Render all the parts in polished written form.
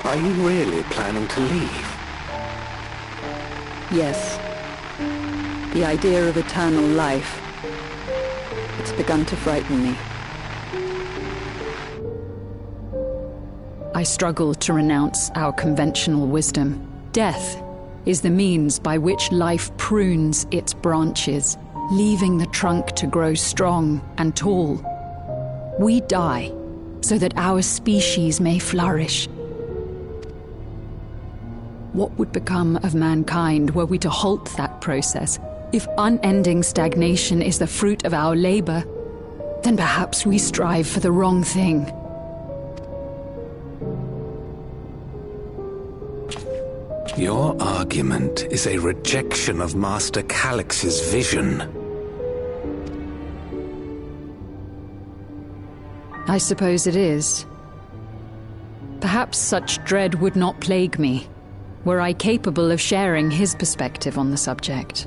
Are you really planning to leave? Yes. The idea of eternal life. It's begun to frighten me. I struggle to renounce our conventional wisdom. Death is the means by which life prunes its branches, leaving the trunk to grow strong and tall. We die so that our species may flourish. What would become of mankind were we to halt that process? If unending stagnation is the fruit of our labor, then perhaps we strive for the wrong thing. Your argument is a rejection of Master Calix's vision. I suppose it is. Perhaps such dread would not plague me, were I capable of sharing his perspective on the subject.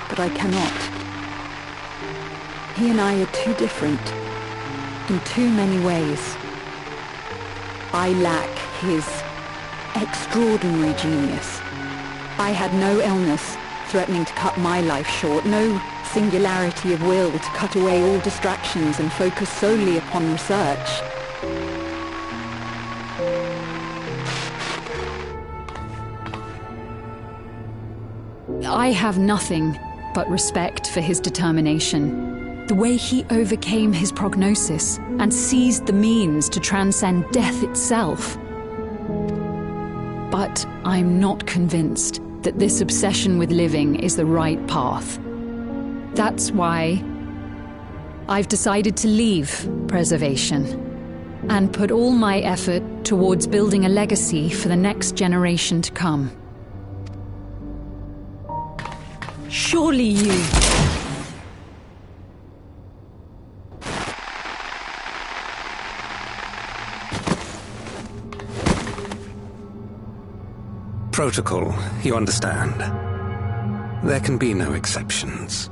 But I cannot. He and I are too different, in too many ways. I lack his extraordinary genius. I had no illness threatening to cut my life short, no singularity of will to cut away all distractions and focus solely upon research. I have nothing but respect for his determination. The way he overcame his prognosis and seized the means to transcend death itself. But I'm not convinced that this obsession with living is the right path. That's why I've decided to leave preservation and put all my effort towards building a legacy for the next generation to come. Surely you... Protocol, you understand. There can be no exceptions.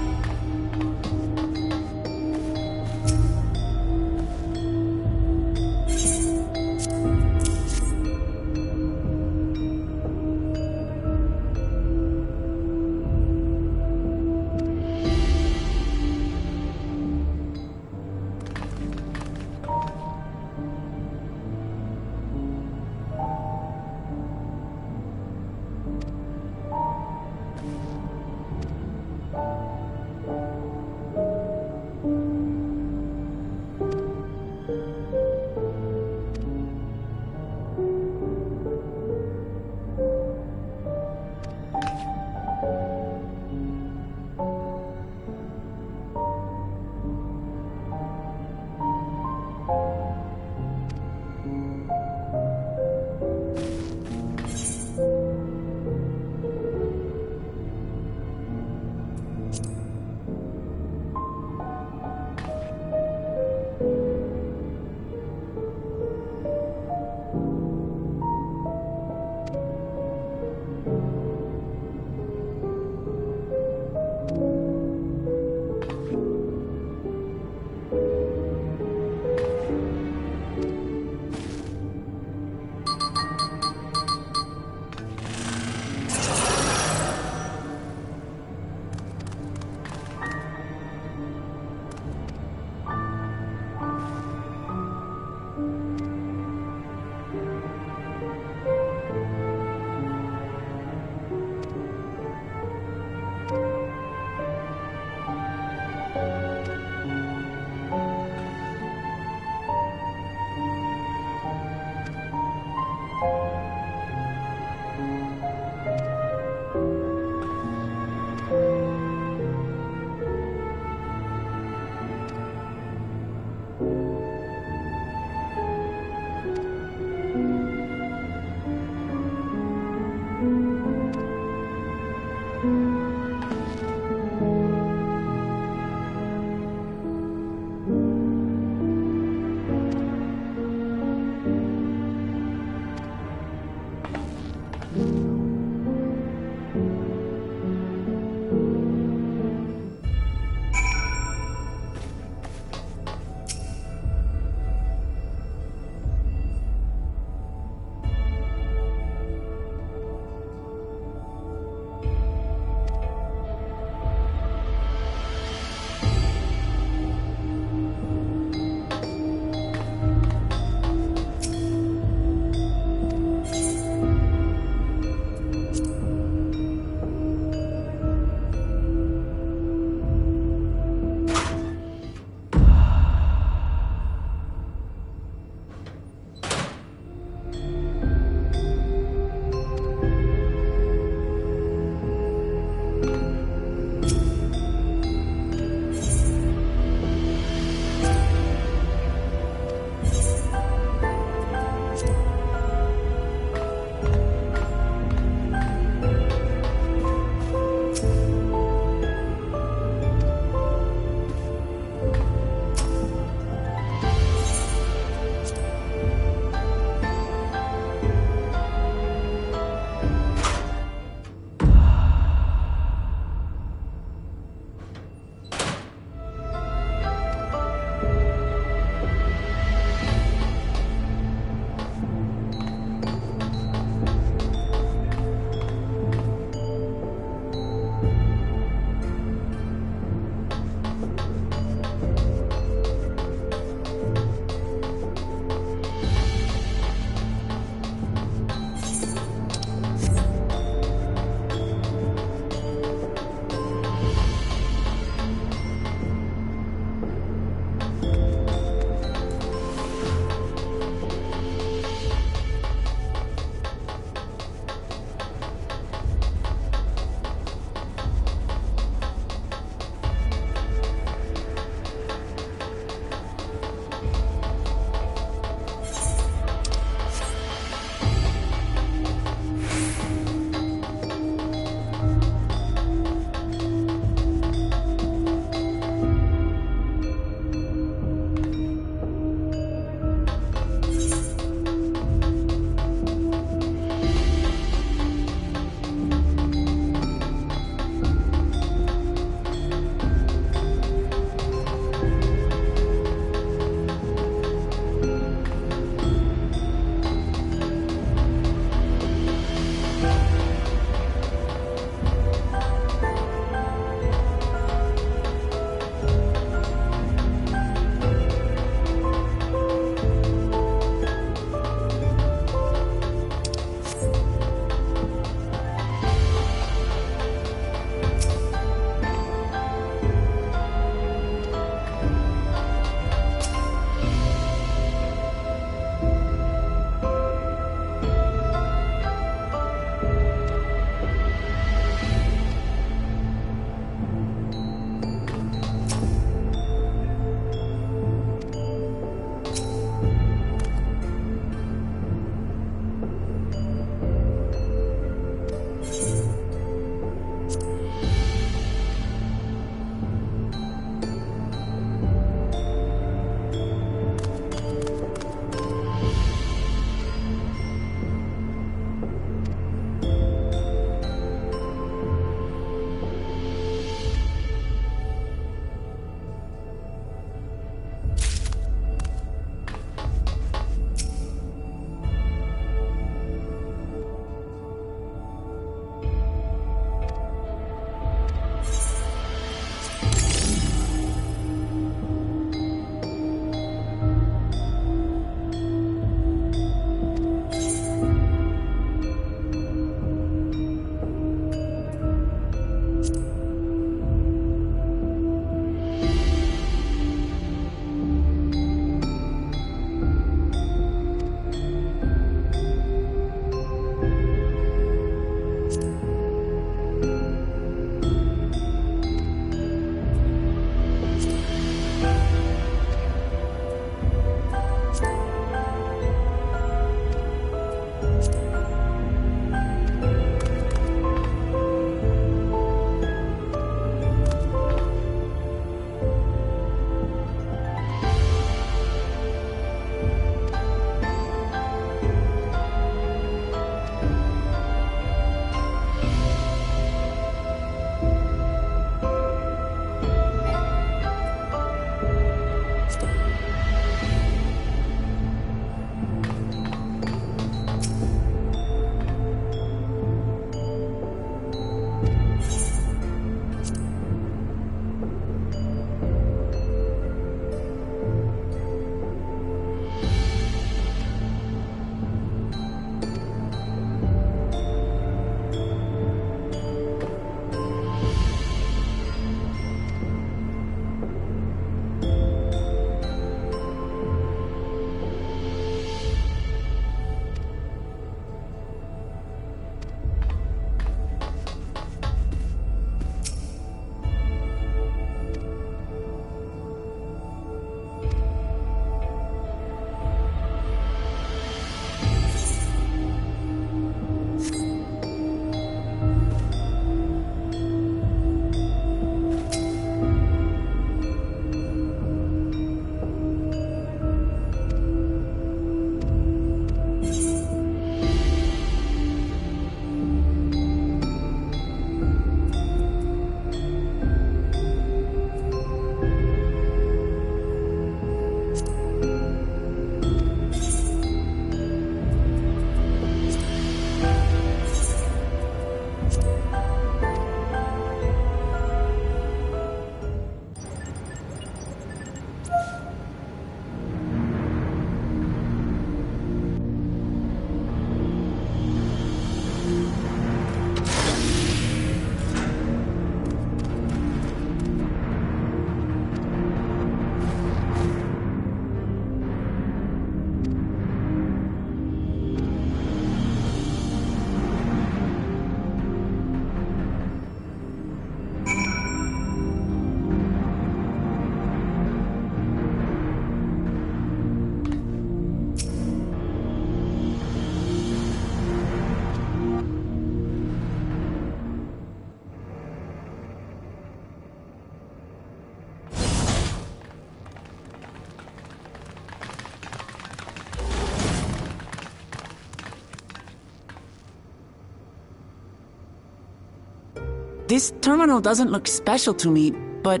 This terminal doesn't look special to me, but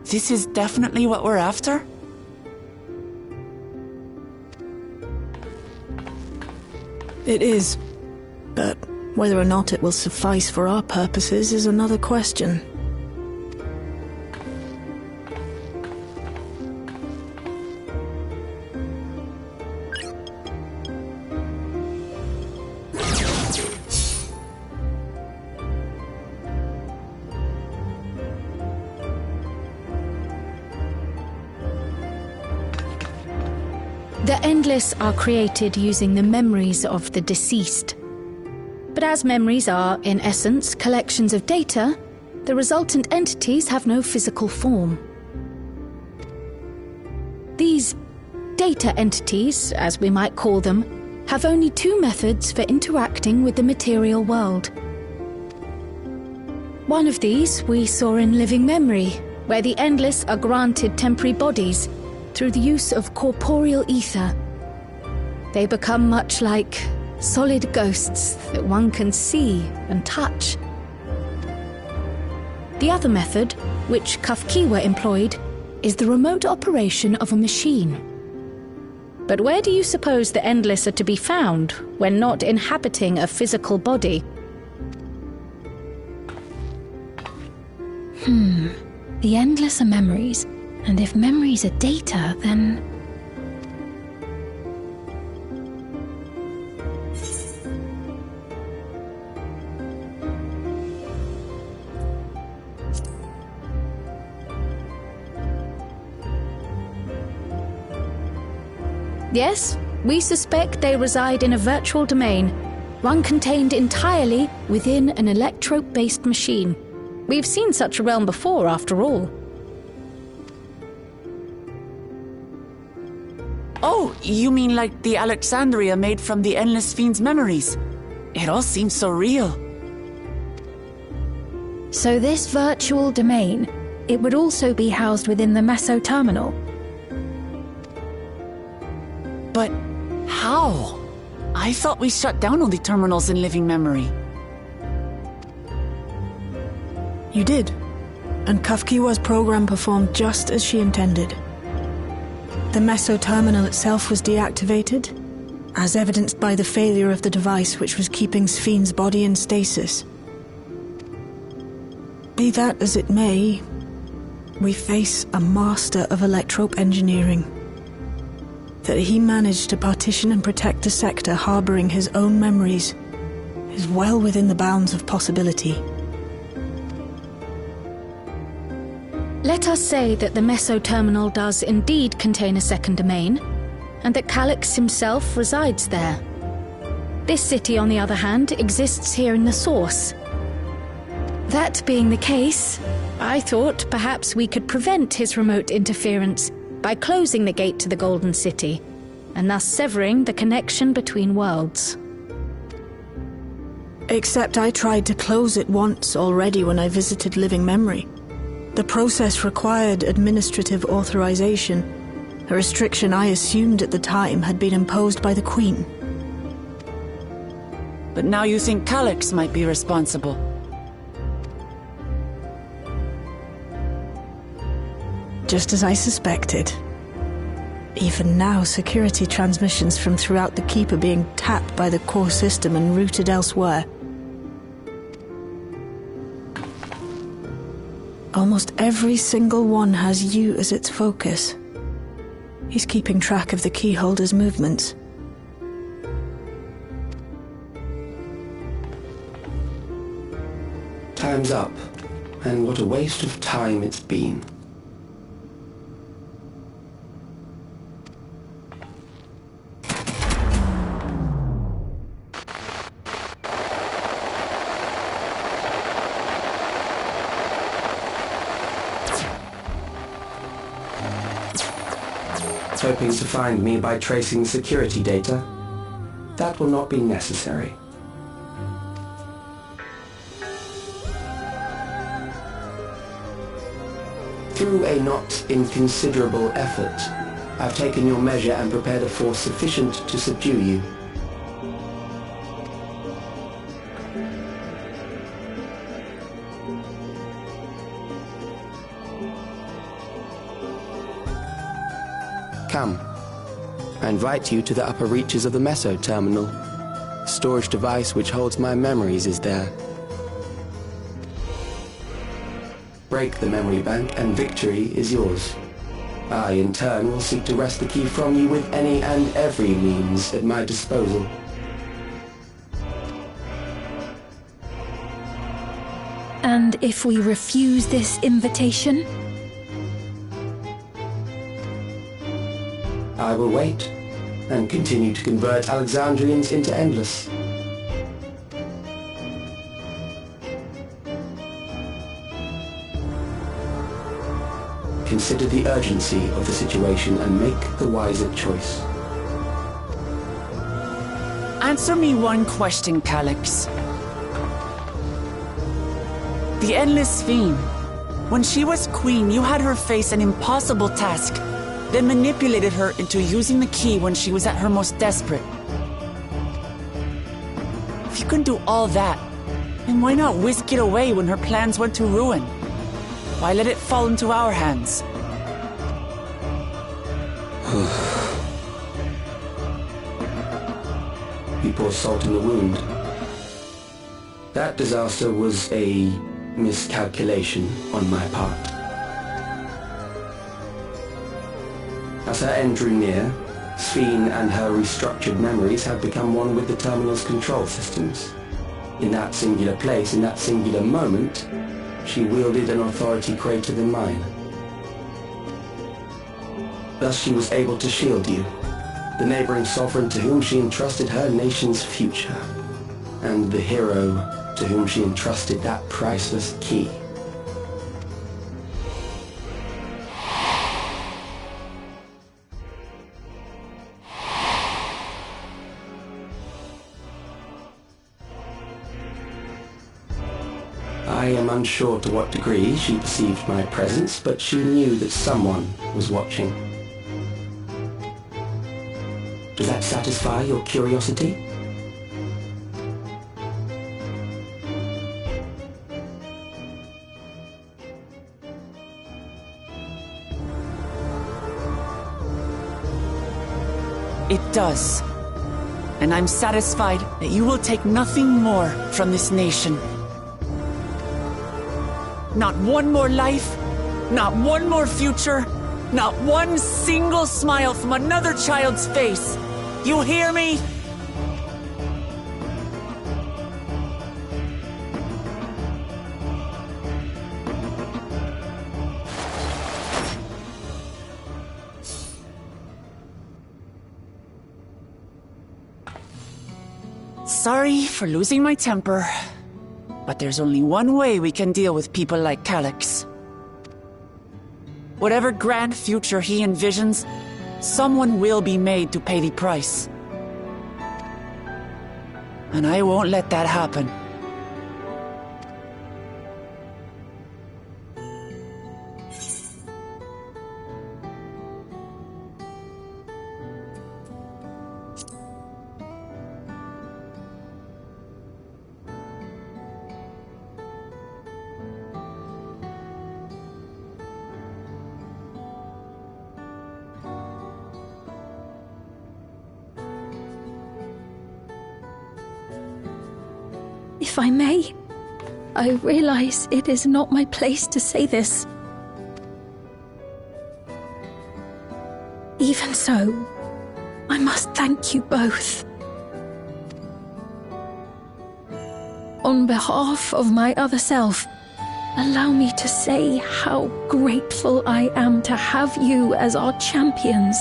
this is definitely what we're after? It is. But whether or not it will suffice for our purposes is another question. The Endless are created using the memories of the deceased. But as memories are, in essence, collections of data, the resultant entities have no physical form. These data entities, as we might call them, have only two methods for interacting with the material world. One of these we saw in living memory, where the Endless are granted temporary bodies through the use of corporeal ether. They become much like solid ghosts that one can see and touch. The other method, which Kafkiwa employed, is the remote operation of a machine. But where do you suppose the Endless are to be found when not inhabiting a physical body? The Endless are memories, and if memories are data, then... Yes, we suspect they reside in a virtual domain, one contained entirely within an electrope-based machine. We've seen such a realm before, after all. Oh, you mean like the Alexandria made from the Endless Fiend's memories? It all seems so real. So this virtual domain, it would also be housed within the Meso terminal. But how? I thought we shut down all the terminals in living memory. You did. And Kafkiwa's program performed just as she intended. The Meso terminal itself was deactivated, as evidenced by the failure of the device which was keeping Spheen's body in stasis. Be that as it may, we face a master of electrope engineering. That he managed to partition and protect a sector harboring his own memories is well within the bounds of possibility. Let us say that the Meso terminal does indeed contain a second domain, and that Calyx himself resides there. This city, on the other hand, exists here in the source. That being the case, I thought perhaps we could prevent his remote interference by closing the gate to the Golden City, and thus severing the connection between worlds. Except I tried to close it once already when I visited Living Memory. The process required administrative authorization, a restriction I assumed at the time had been imposed by the Queen. But now you think Calyx might be responsible. Just as I suspected. Even now, security transmissions from throughout the Keep are being tapped by the core system and routed elsewhere. Almost every single one has you as its focus. He's keeping track of the keyholder's movements. Time's up, and what a waste of time it's been. Hoping to find me by tracing security data. That will not be necessary. Through a not inconsiderable effort, I've taken your measure and prepared a force sufficient to subdue you. Come. I invite you to the upper reaches of the Meso terminal. The storage device which holds my memories is there. Break the memory bank and victory is yours. I, in turn, will seek to wrest the key from you with any and every means at my disposal. And if we refuse this invitation? I will wait and continue to convert Alexandrians into Endless. Consider the urgency of the situation and make the wiser choice. Answer me one question, Calyx. The Endless Fiend. When she was queen, you had her face an impossible task, then manipulated her into using the key when she was at her most desperate. If you can do all that, then why not whisk it away when her plans went to ruin? Why let it fall into our hands? You pour salt in the wound. That disaster was a miscalculation on my part. As her end drew near, Sphene and her restructured memories had become one with the terminal's control systems. In that singular place, in that singular moment, she wielded an authority greater than mine. Thus she was able to shield you, the neighboring sovereign to whom she entrusted her nation's future, and the hero to whom she entrusted that priceless key. I am unsure to what degree she perceived my presence, but she knew that someone was watching. Does that satisfy your curiosity? It does. And I'm satisfied that you will take nothing more from this nation. Not one more life, not one more future, not one single smile from another child's face. You hear me? Sorry for losing my temper. But there's only one way we can deal with people like Calyx. Whatever grand future he envisions, someone will be made to pay the price. And I won't let that happen. If I may, I realize it is not my place to say this. Even so, I must thank you both. On behalf of my other self, allow me to say how grateful I am to have you as our champions.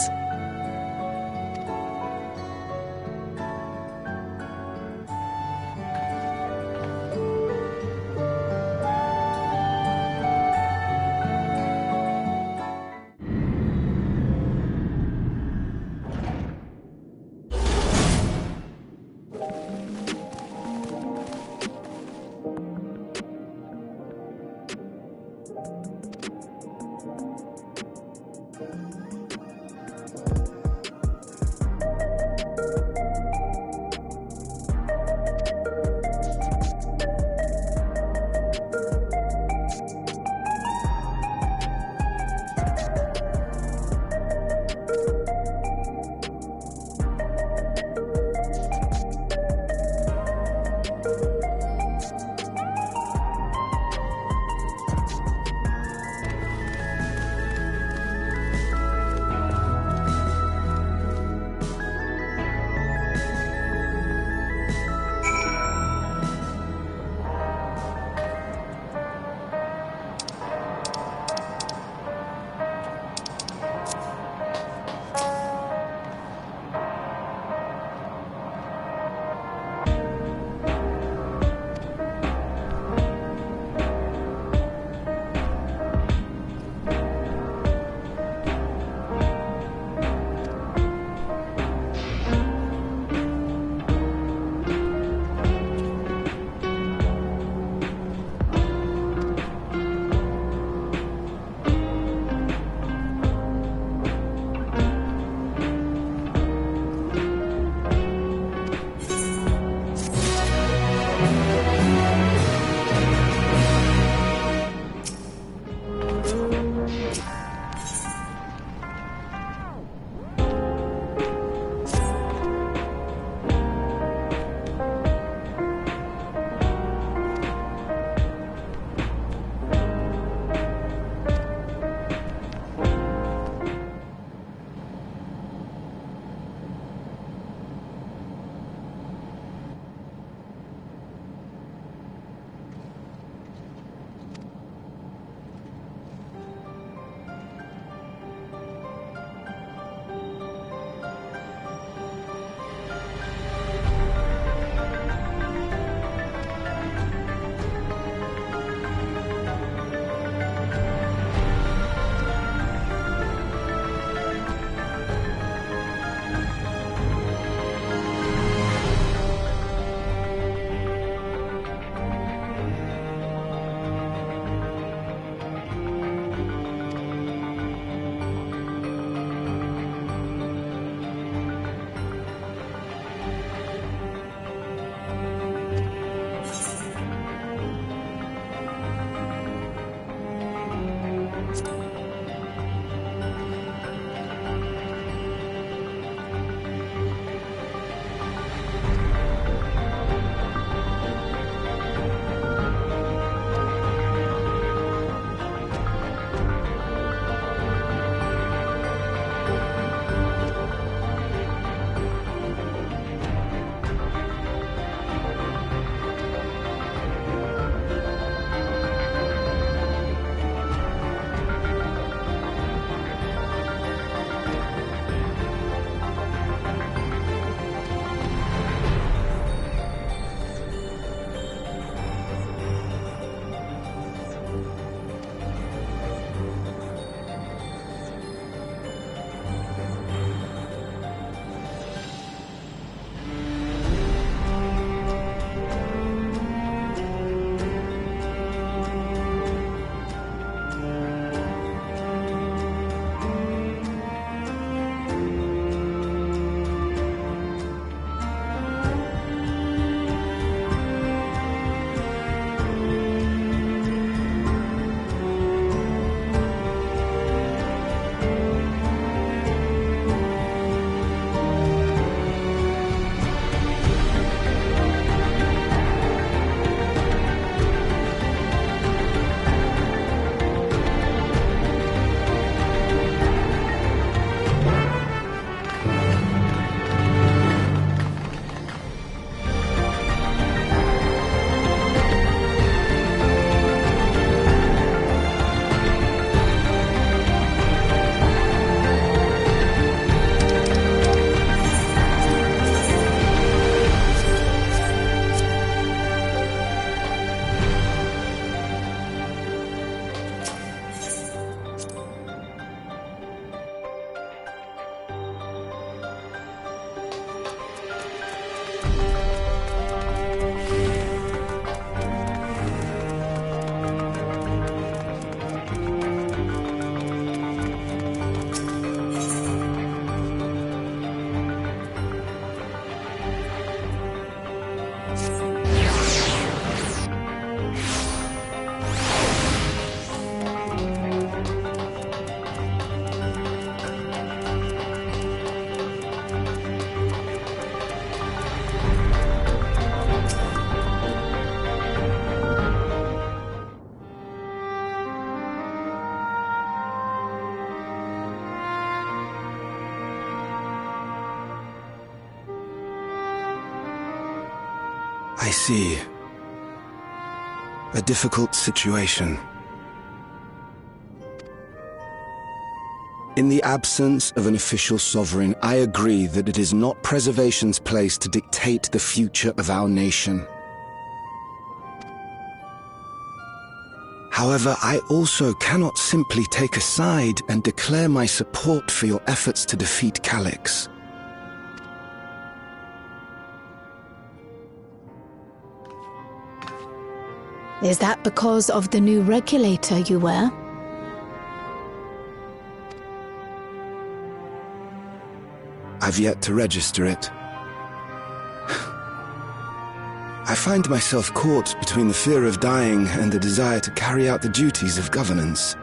I see. A difficult situation. In the absence of an official sovereign, I agree that it is not Preservation's place to dictate the future of our nation. However, I also cannot simply take a side and declare my support for your efforts to defeat Calyx. Is that because of the new regulator you wear? I've yet to register it. I find myself caught between the fear of dying and the desire to carry out the duties of governance.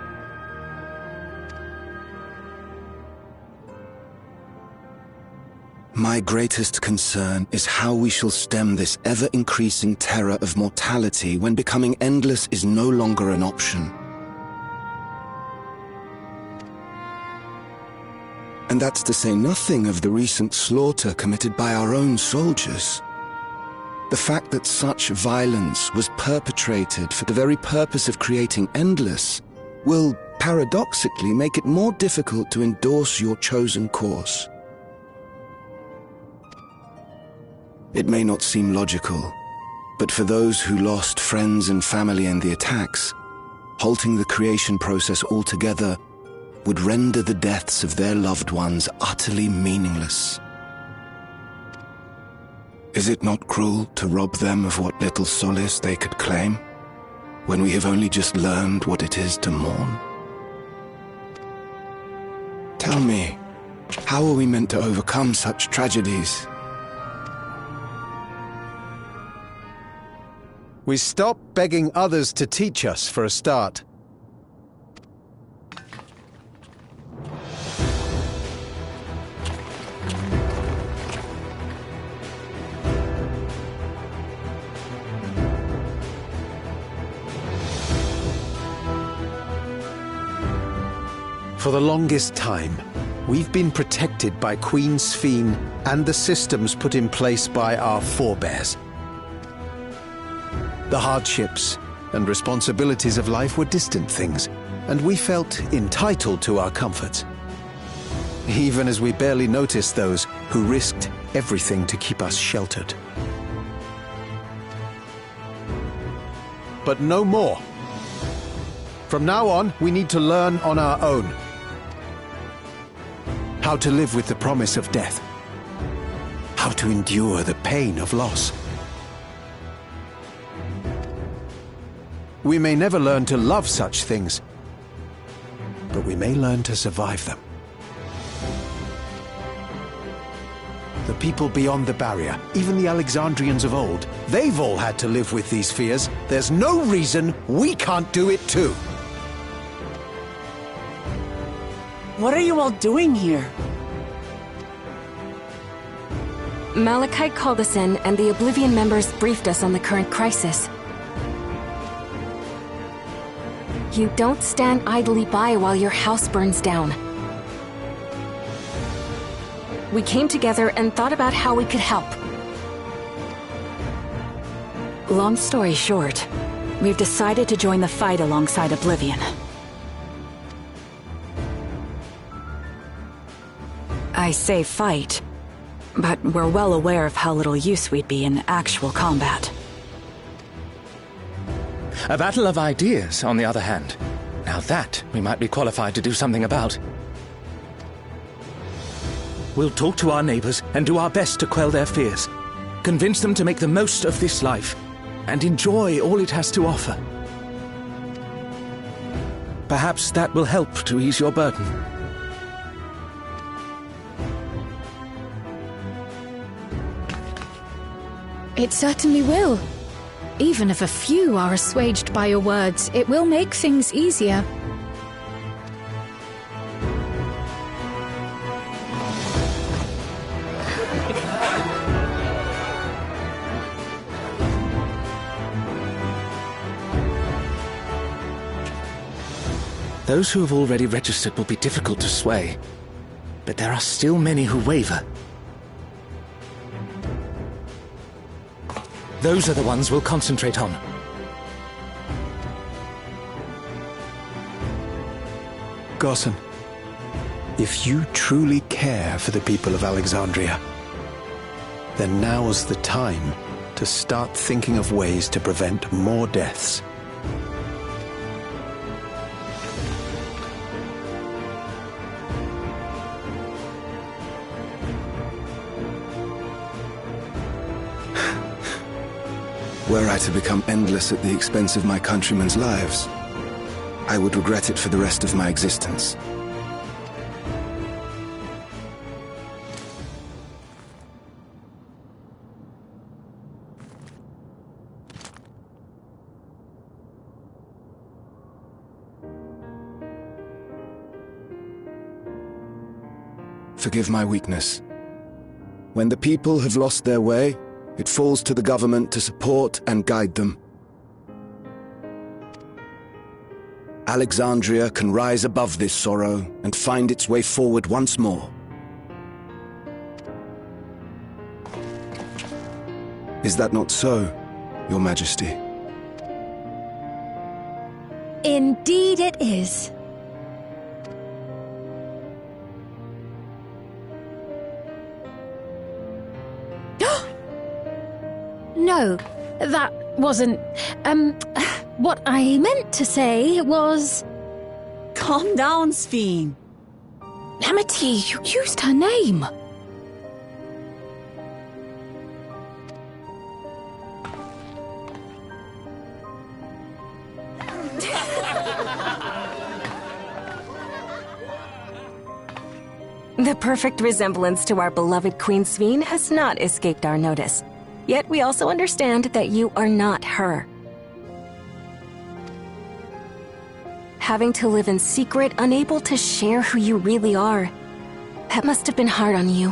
My greatest concern is how we shall stem this ever-increasing terror of mortality when becoming endless is no longer an option. And that's to say nothing of the recent slaughter committed by our own soldiers. The fact that such violence was perpetrated for the very purpose of creating endless will, paradoxically, make it more difficult to endorse your chosen course. It may not seem logical, but for those who lost friends and family in the attacks, halting the creation process altogether would render the deaths of their loved ones utterly meaningless. Is it not cruel to rob them of what little solace they could claim, when we have only just learned what it is to mourn? Tell me, how are we meant to overcome such tragedies? We stop begging others to teach us, for a start. For the longest time, we've been protected by Queen Sphene and the systems put in place by our forebears. The hardships and responsibilities of life were distant things, and we felt entitled to our comforts, even as we barely noticed those who risked everything to keep us sheltered. But no more. From now on, we need to learn on our own. How to live with the promise of death. How to endure the pain of loss. We may never learn to love such things, but we may learn to survive them. The people beyond the barrier, even the Alexandrians of old, they've all had to live with these fears. There's no reason we can't do it too. What are you all doing here? Malachite called us in, and the Oblivion members briefed us on the current crisis. You don't stand idly by while your house burns down. We came together and thought about how we could help. Long story short, we've decided to join the fight alongside Oblivion. I say fight, but we're well aware of how little use we'd be in actual combat. A battle of ideas, on the other hand. Now that we might be qualified to do something about. We'll talk to our neighbors and do our best to quell their fears. Convince them to make the most of this life and enjoy all it has to offer. Perhaps that will help to ease your burden. It certainly will. Even if a few are assuaged by your words, it will make things easier. Those who have already registered will be difficult to sway, but there are still many who waver. Those are the ones we'll concentrate on. Gossen, if you truly care for the people of Alexandria, then now's the time to start thinking of ways to prevent more deaths. Were I to become endless at the expense of my countrymen's lives, I would regret it for the rest of my existence. Forgive my weakness. When the people have lost their way, it falls to the government to support and guide them. Alexandria can rise above this sorrow and find its way forward once more. Is that not so, Your Majesty? Indeed it is. No, that wasn't... what I meant to say was... Calm down, Sphene. Amity, you used her name. The perfect resemblance to our beloved Queen Sphene has not escaped our notice. Yet we also understand that you are not her. Having to live in secret, unable to share who you really are, that must have been hard on you.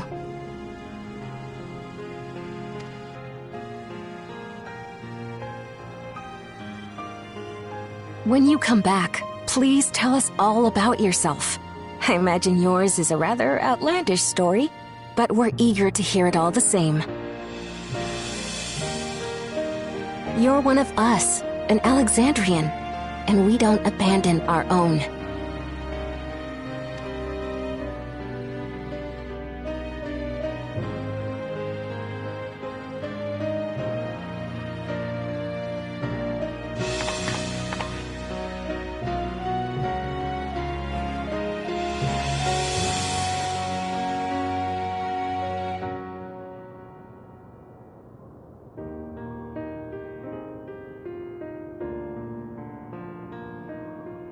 When you come back, please tell us all about yourself. I imagine yours is a rather outlandish story, but we're eager to hear it all the same. You're one of us, an Alexandrian, and we don't abandon our own.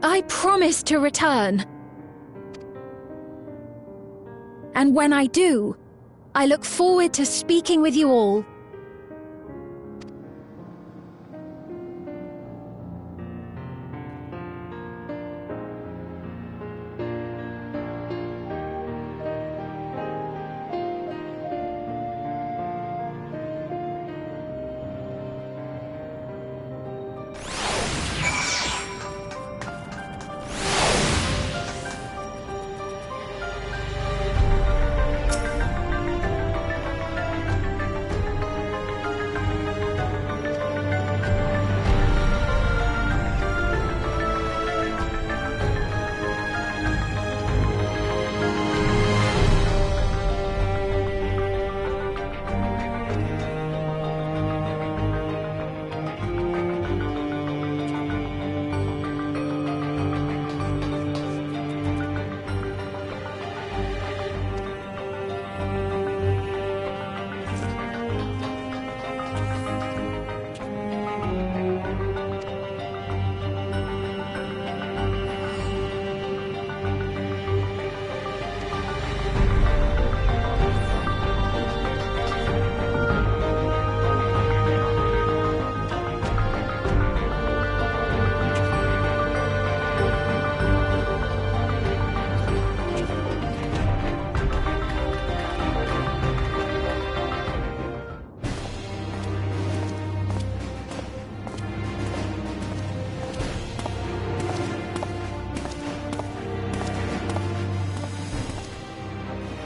I promise to return. And when I do, I look forward to speaking with you all.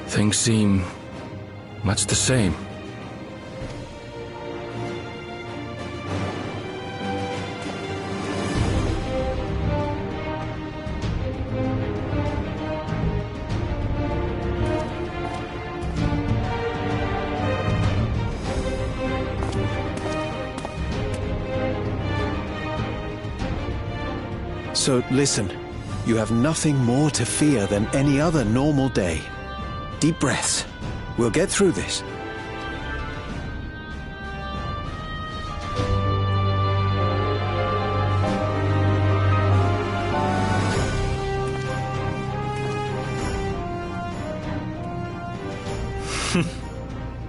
Things seem much the same. So listen, you have nothing more to fear than any other normal day. Deep breaths. We'll get through this.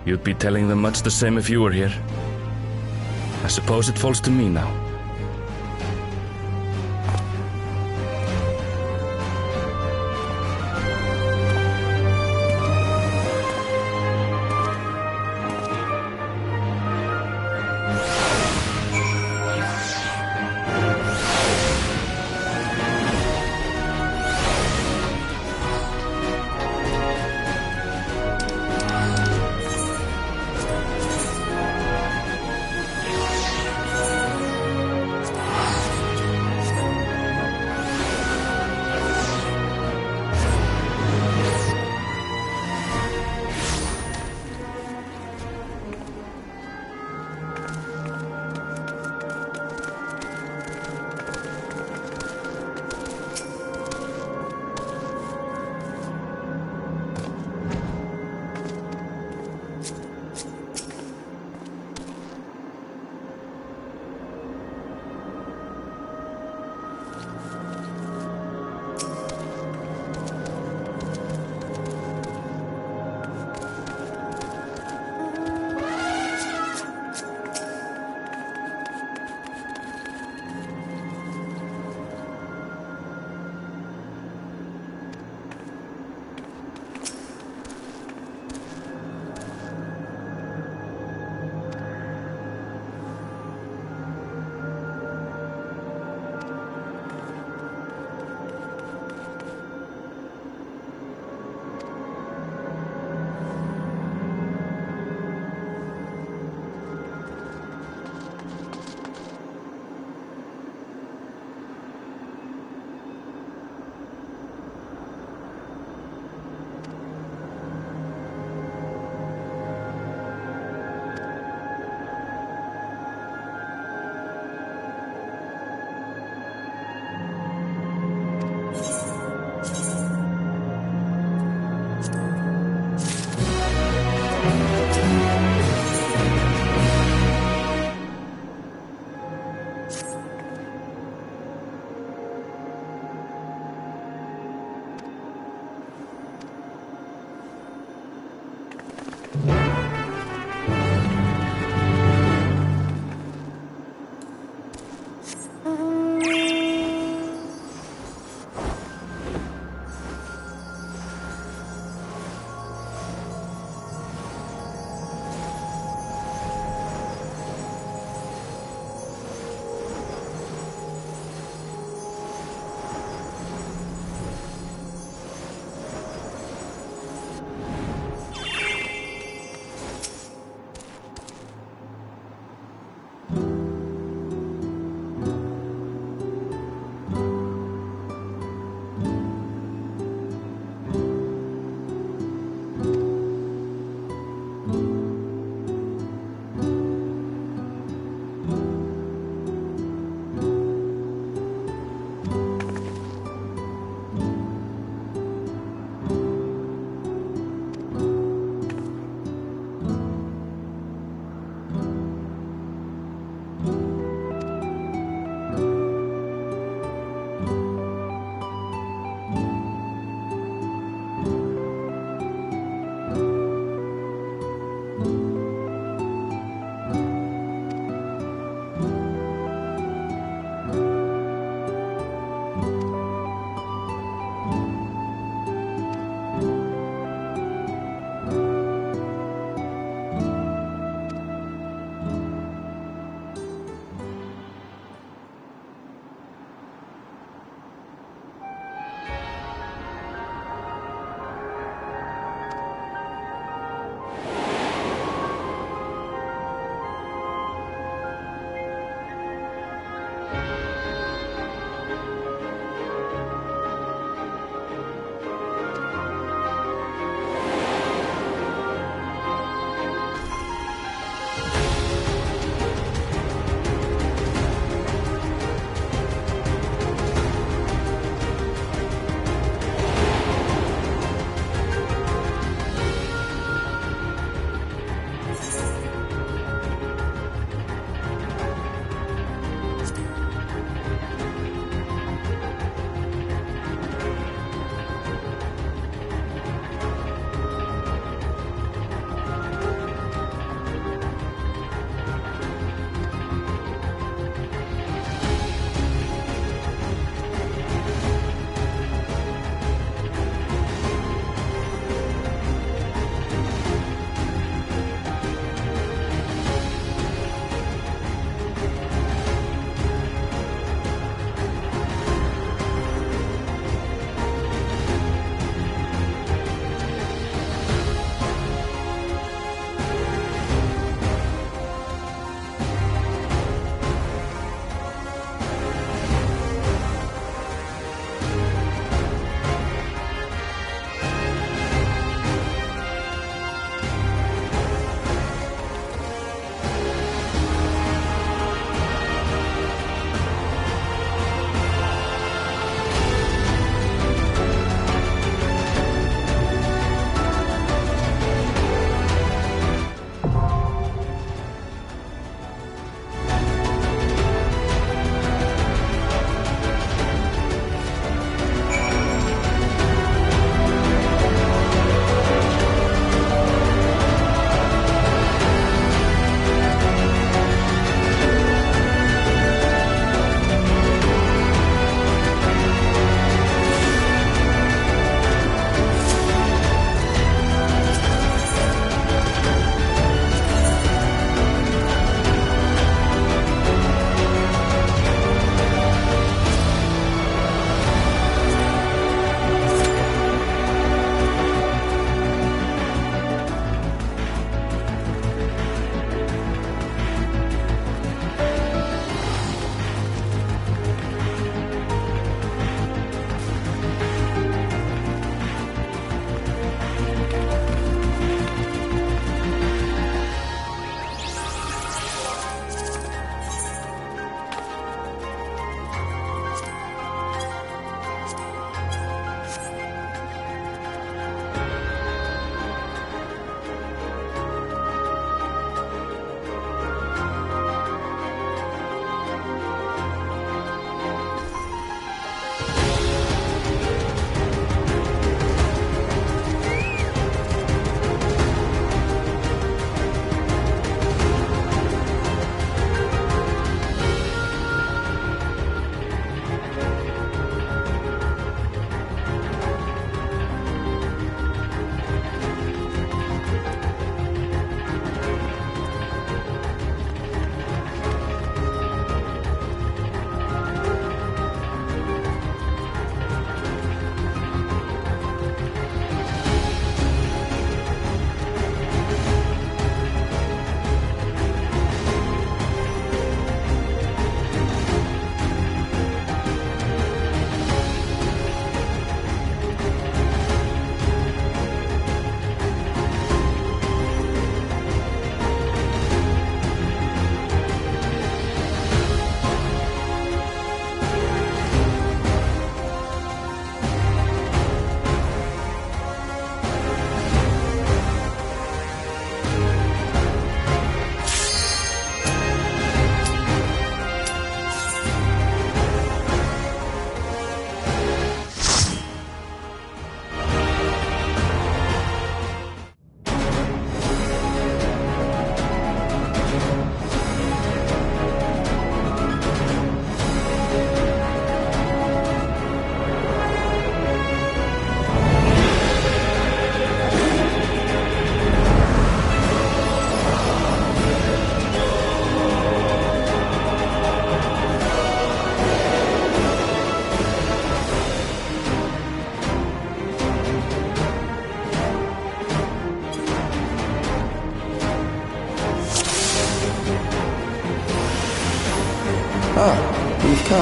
You'd be telling them much the same if you were here. I suppose it falls to me now.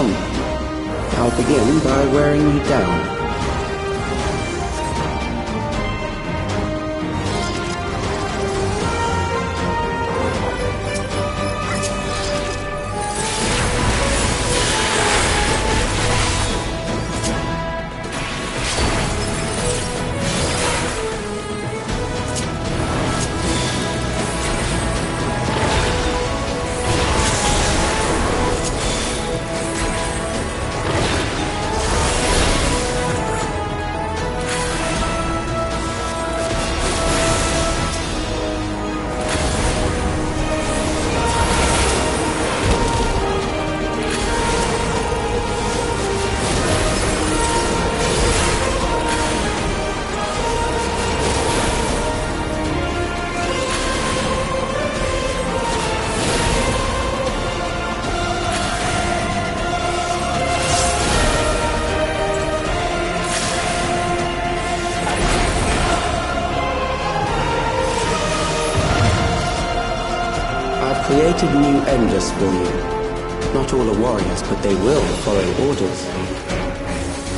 Come, I'll begin by wearing you down. Created new endless for you. Not all are warriors, but they will follow orders.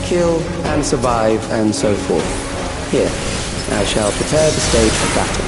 Kill and survive and so forth. Here, I shall prepare the stage for battle.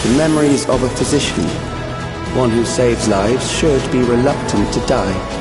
The memories of a physician. One who saves lives should be reluctant to die.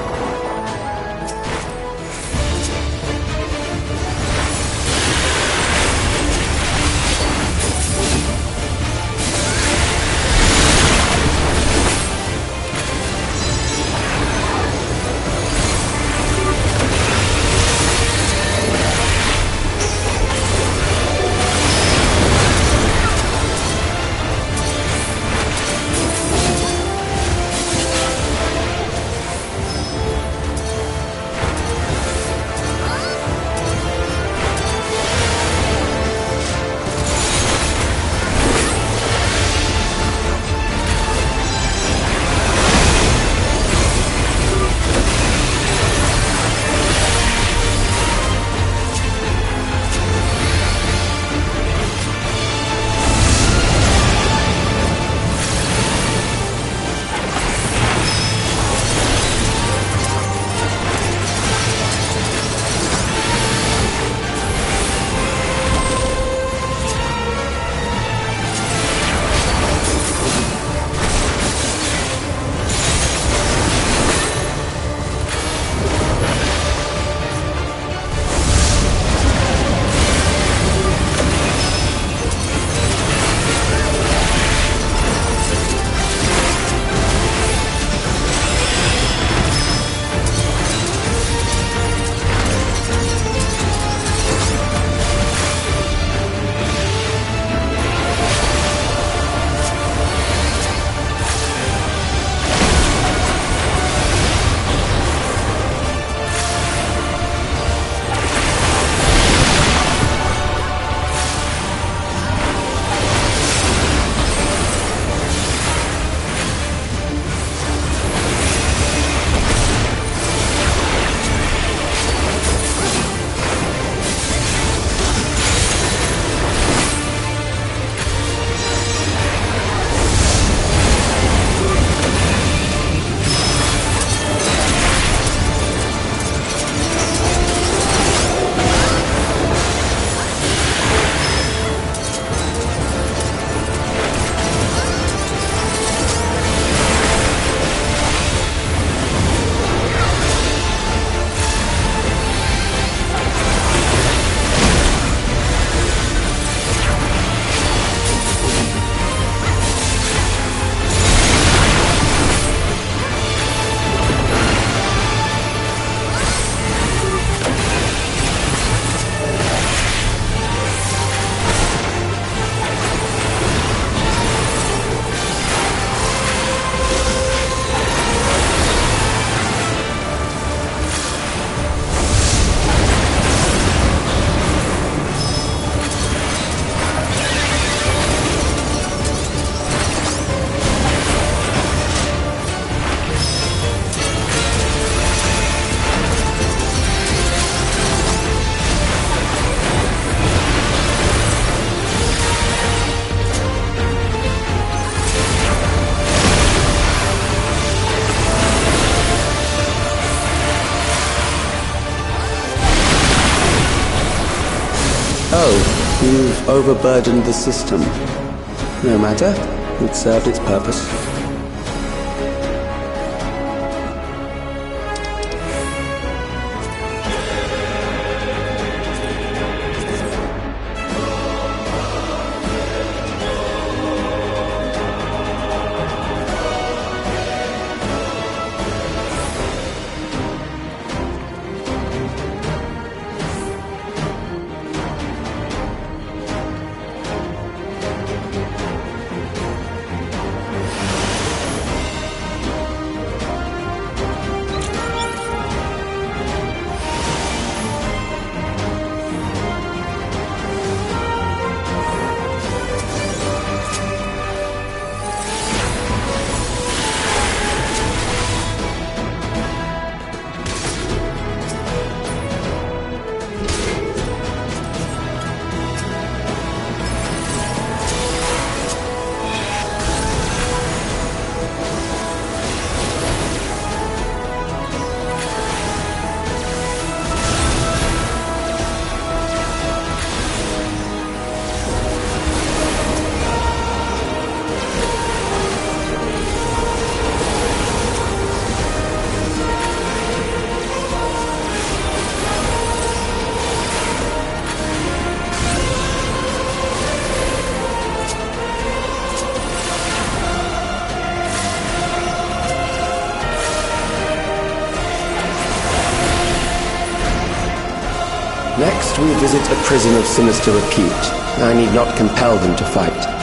Oh, you've overburdened the system. No matter, it served its purpose. Next, we visit a prison of sinister repute. I need not compel them to fight.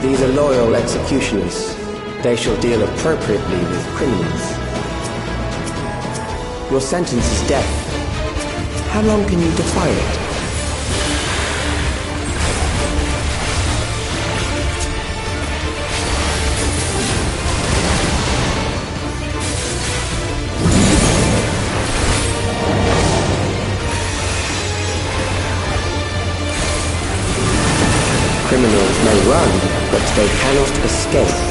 These are loyal executioners. They shall deal appropriately with criminals. Your sentence is death. How long can you defy it? Criminals may run, but they cannot escape.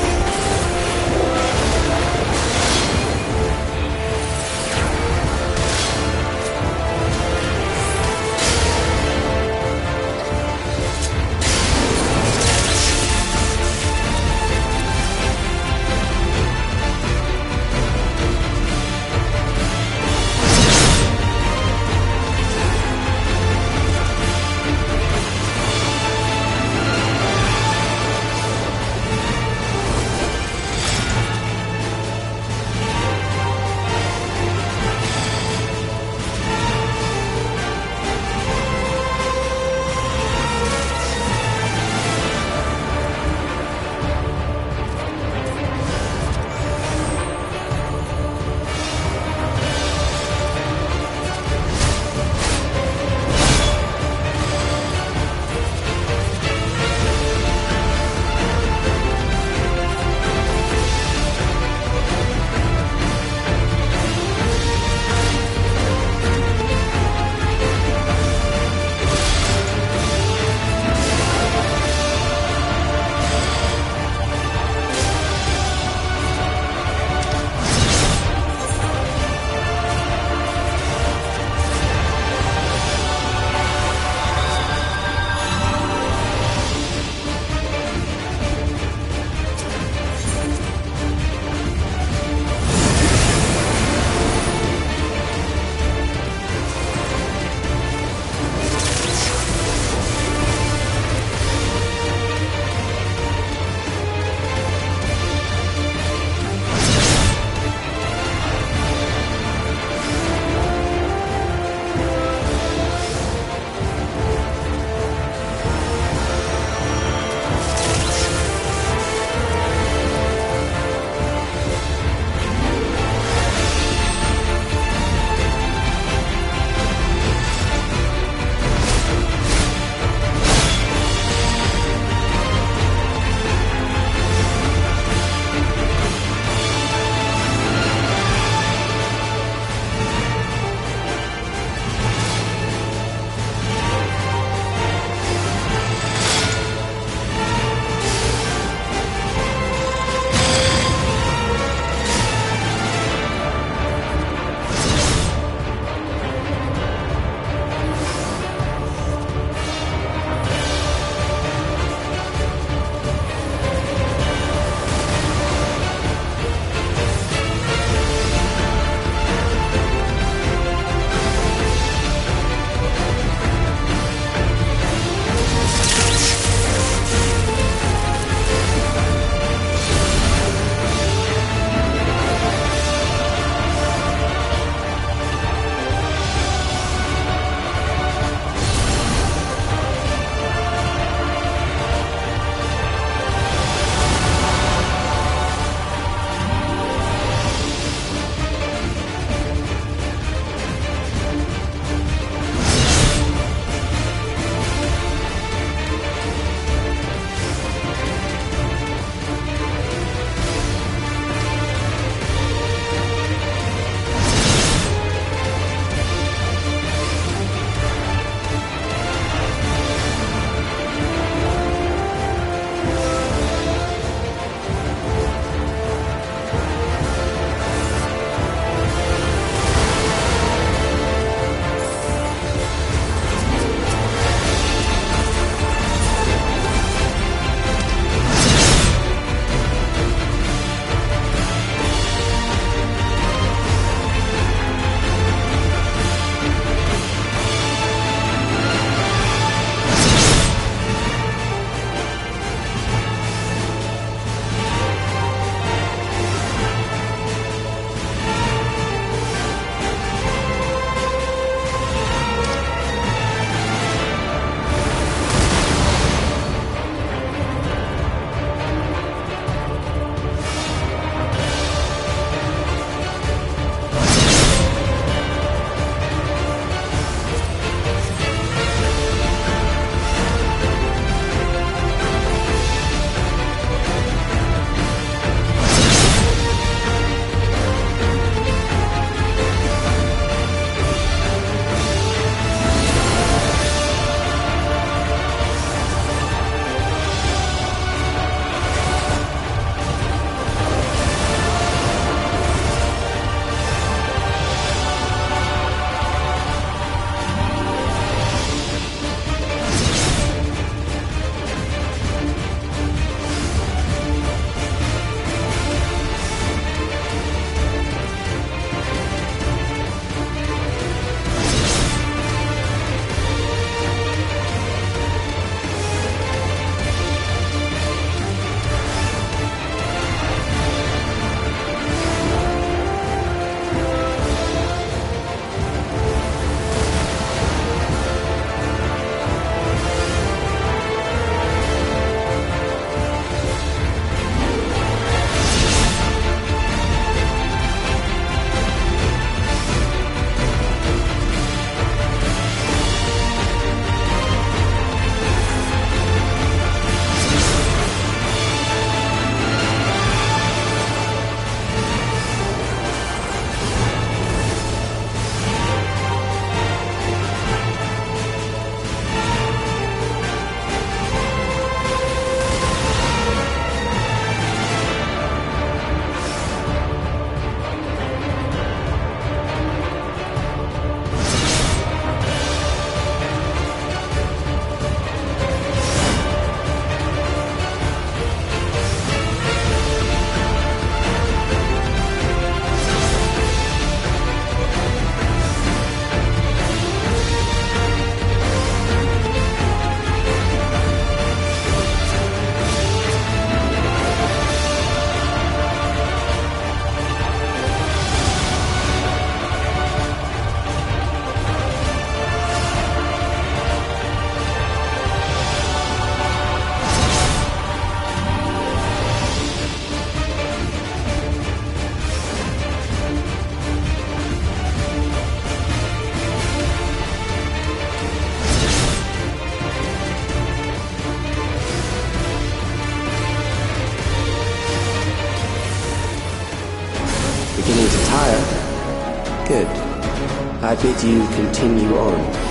I bid you continue on.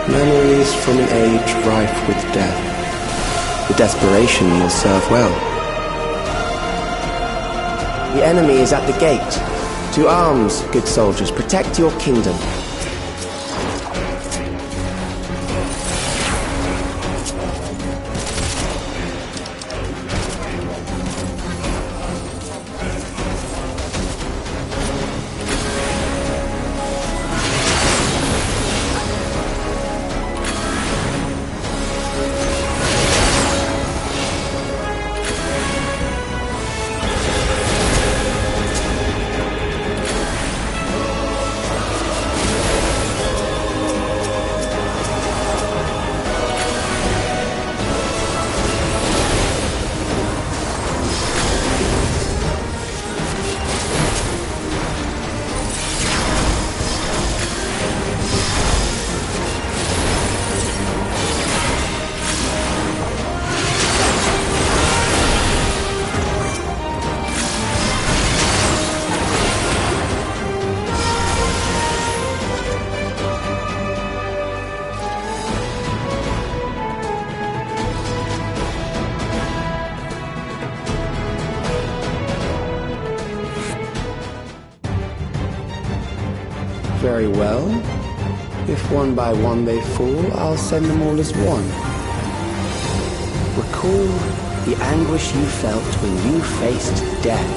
Memories from an age rife with death. The desperation will serve well. The enemy is at the gate. To arms, good soldiers, protect your kingdom. Very well. If one by one they fall, I'll send them all as one. Recall the anguish you felt when you faced death,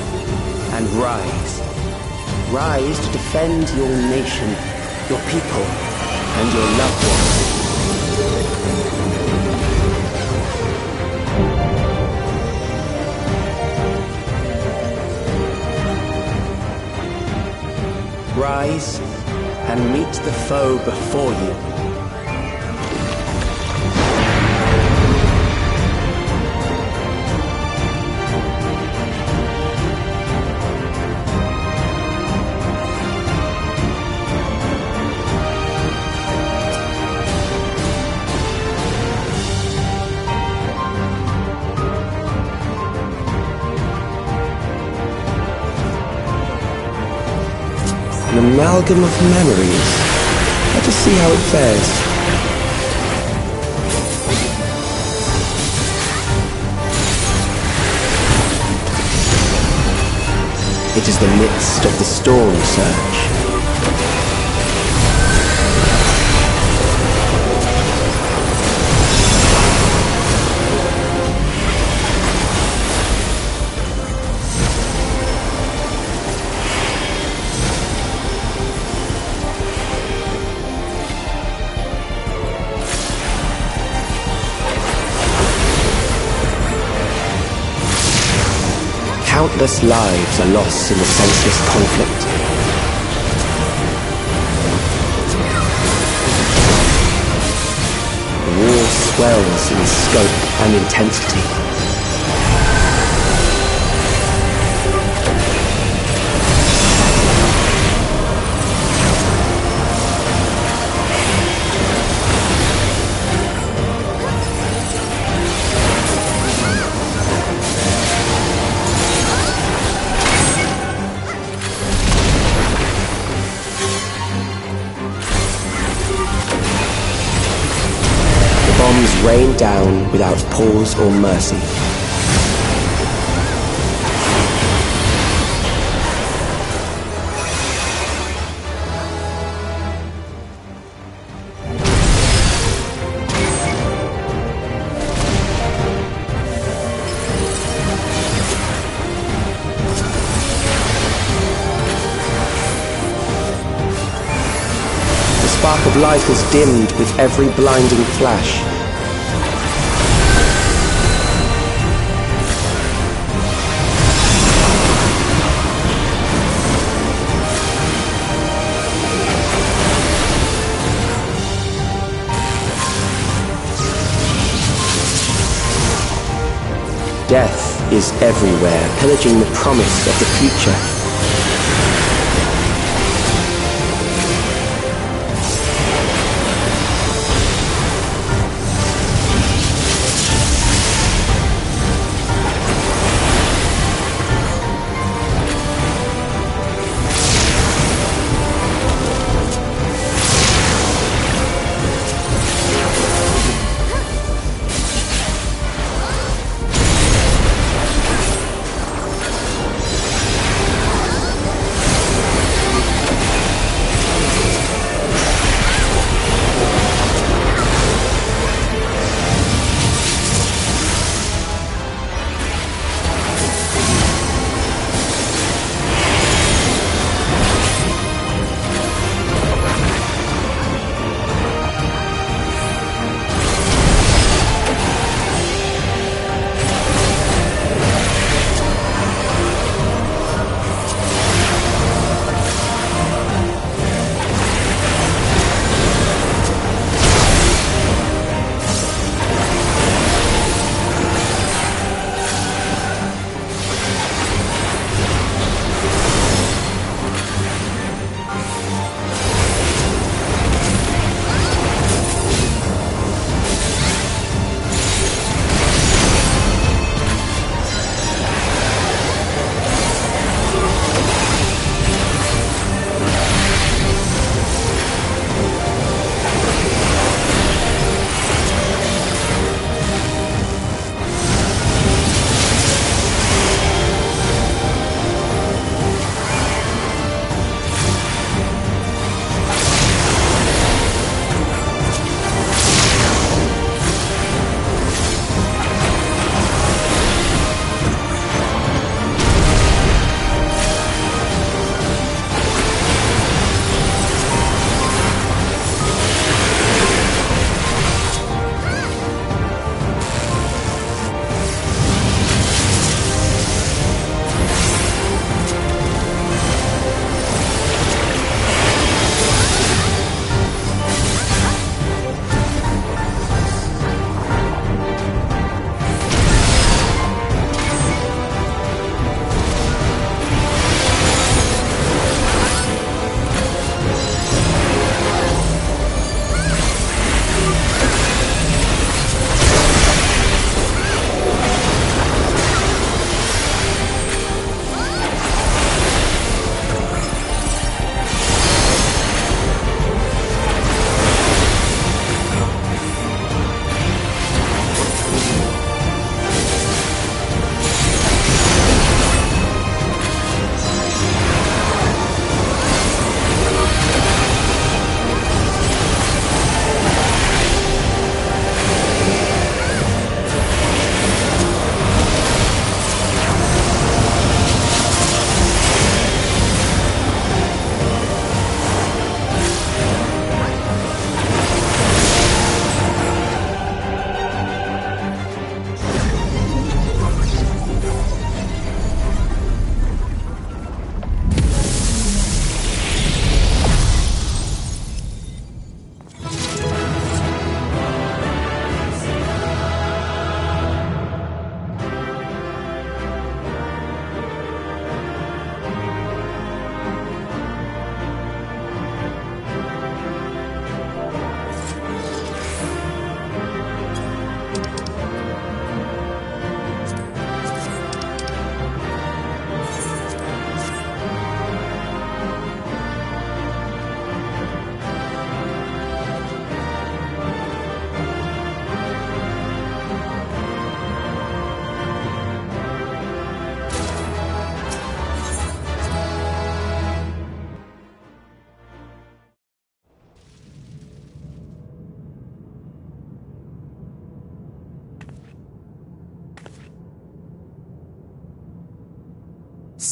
and rise. Rise to defend your nation, your people, and your loved ones. Rise and meet the foe before you. An amalgam of memories. Let us see how it fares. It is the midst of the storm surge. Countless lives are lost in the senseless conflict. The war swells in scope and intensity. bombs rained down without pause or mercy. The spark of life was dimmed with every blinding flash. Death is everywhere, pillaging the promise of the future.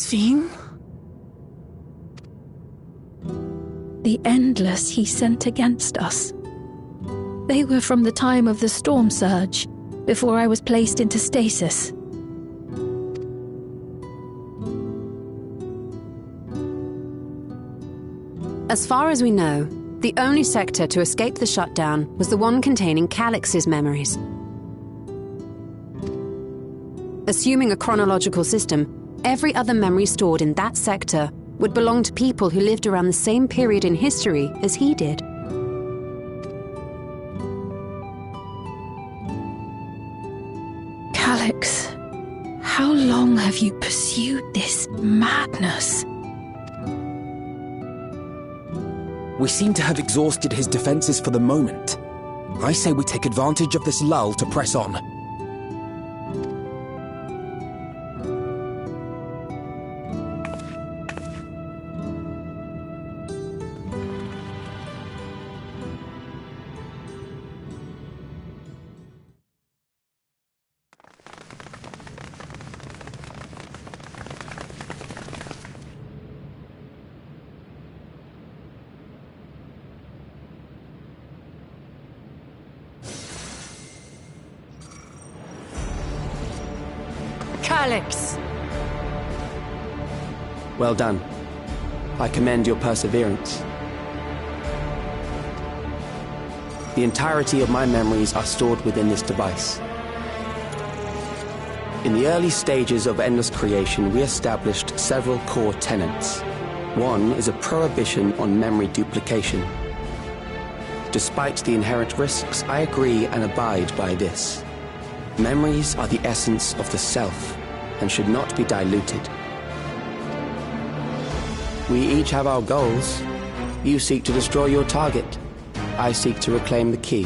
Sphene? The Endless he sent against us. They were from the time of the storm surge, before I was placed into stasis. As far as we know, the only sector to escape the shutdown was the one containing Calix's memories. Assuming a chronological system, every other memory stored in that sector would belong to people who lived around the same period in history as he did. Calix, how long have you pursued this madness? We seem to have exhausted his defenses for the moment. I say we take advantage of this lull to press on. Calix! Well done. I commend your perseverance. The entirety of my memories are stored within this device. In the early stages of Endless Creation, we established several core tenets. One is a prohibition on memory duplication. Despite the inherent risks, I agree and abide by this. Memories are the essence of the self and should not be diluted. We each have our goals. You seek to destroy your target. I seek to reclaim the key.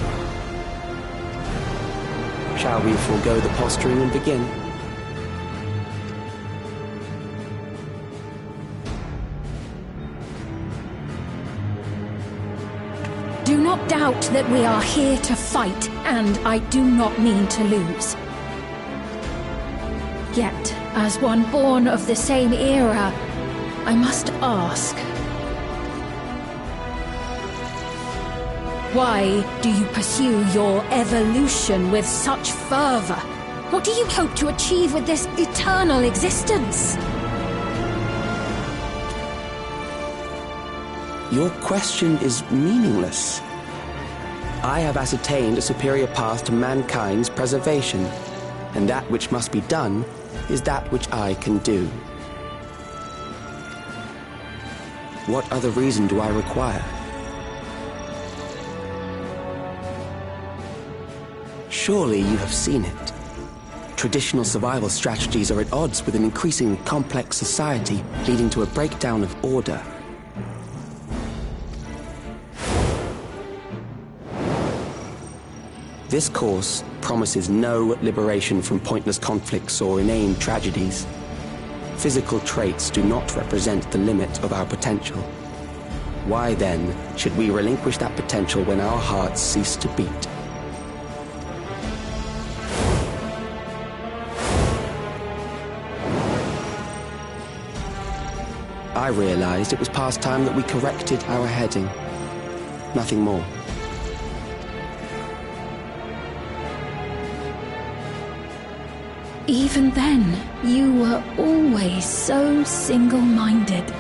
Shall we forego the posturing and begin? Do not doubt that we are here to fight, and I do not mean to lose. Yet, as one born of the same era, I must ask, why do you pursue your evolution with such fervor? What do you hope to achieve with this eternal existence? Your question is meaningless. I have ascertained a superior path to mankind's preservation, and that which must be done is that which I can do. What other reason do I require? Surely you have seen it. Traditional survival strategies are at odds with an increasingly complex society, leading to a breakdown of order. This course promises no liberation from pointless conflicts or inane tragedies. Physical traits do not represent the limit of our potential. Why then should we relinquish that potential when our hearts cease to beat? I realized it was past time that we corrected our heading. Nothing more. Even then, you were always so single-minded.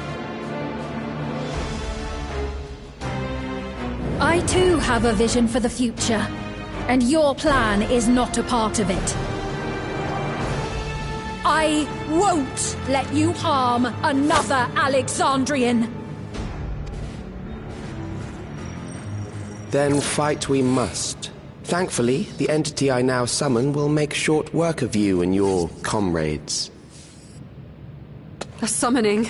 I too have a vision for the future, and your plan is not a part of it. I won't let you harm another Alexandrian. Then fight we must. Thankfully, the entity I now summon will make short work of you and your comrades. A summoning.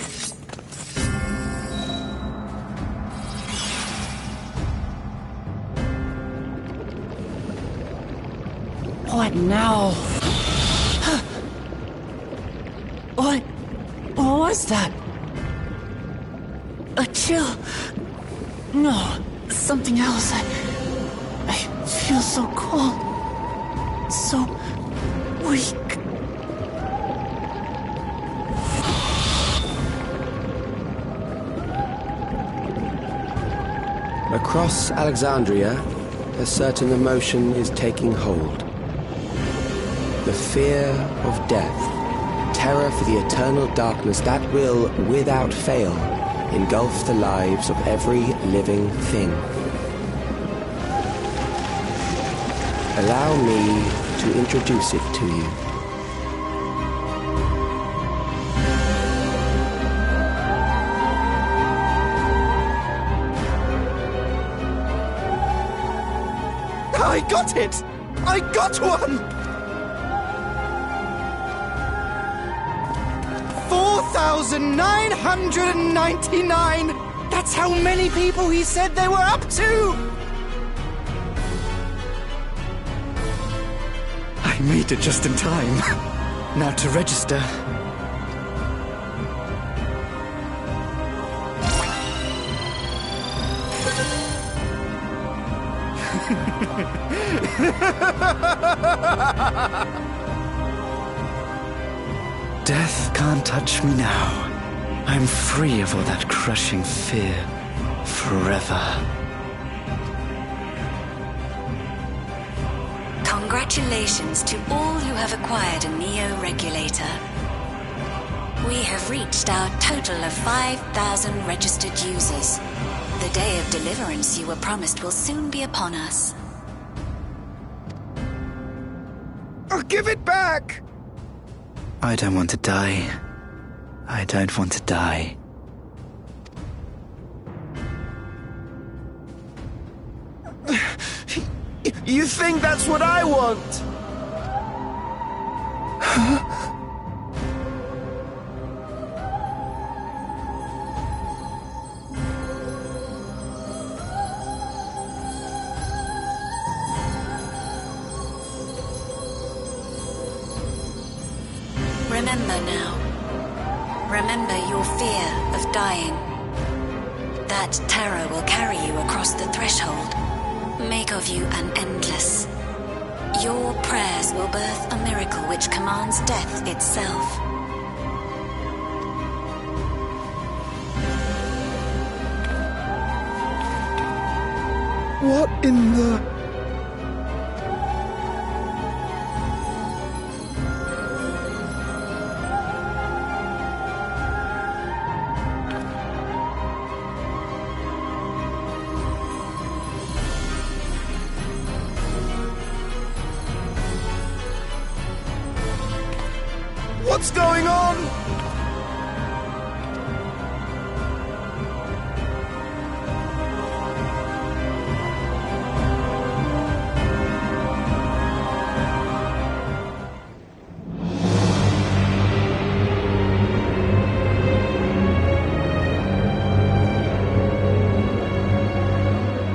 What now? What was that? A chill? No, something else. I feel so cold. So weak. Across Alexandria, a certain emotion is taking hold. The fear of death, terror for the eternal darkness that will, without fail, engulf the lives of every living thing. Allow me to introduce it to you. I got it! I got one! 4,999! That's how many people he said they were up to! I made it just in time. Now to register. Death can't touch me now. I'm free of all that crushing fear. Forever. Congratulations to all who have acquired a Neo-Regulator. We have reached our total of 5,000 registered users. The day of deliverance you were promised will soon be upon us. I'll give it back! I don't want to die. I don't want to die. You think that's what I want? Remember now. Remember your fear of dying. That terror will carry you across the threshold. Make of you an endless. Your prayers will birth a miracle which commands death itself. What in the... What's going on?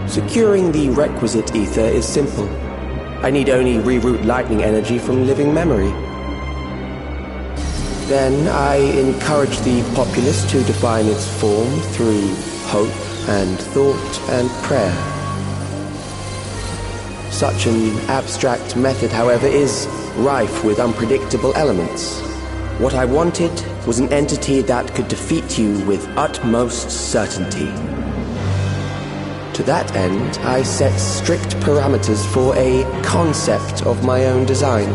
Securing the requisite ether is simple. I need only reroute lightning energy from living memory. Then I encourage the populace to define its form through hope and thought and prayer. Such an abstract method, however, is rife with unpredictable elements. What I wanted was an entity that could defeat you with utmost certainty. To that end, I set strict parameters for a concept of my own design.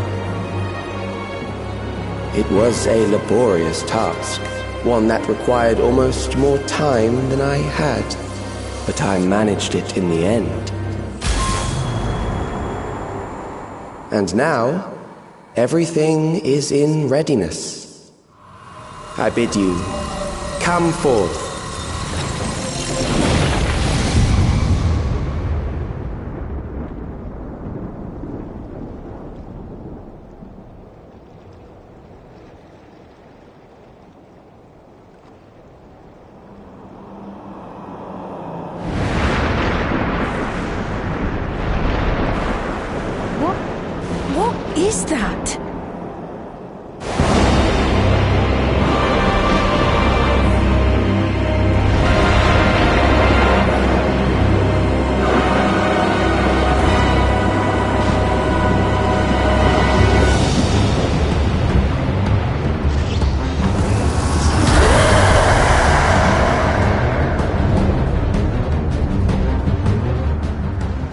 It was a laborious task, one that required almost more time than I had, but I managed it in the end. And now, everything is in readiness. I bid you, come forth. What is that?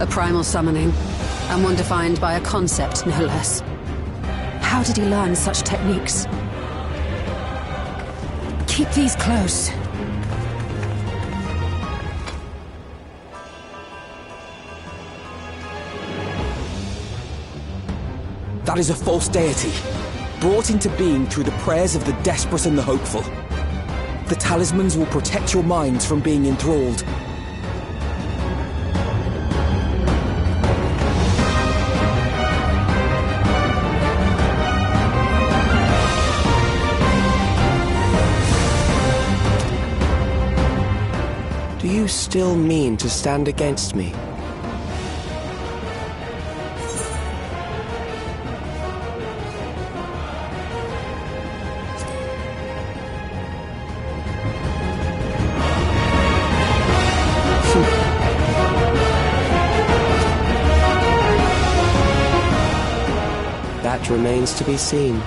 primal summoning, and one defined by a concept, no less. How did he learn such techniques? Keep these close. That is a false deity, brought into being through the prayers of the desperate and the hopeful. The talismans will protect your minds from being enthralled. Do you still mean to stand against me? That remains to be seen.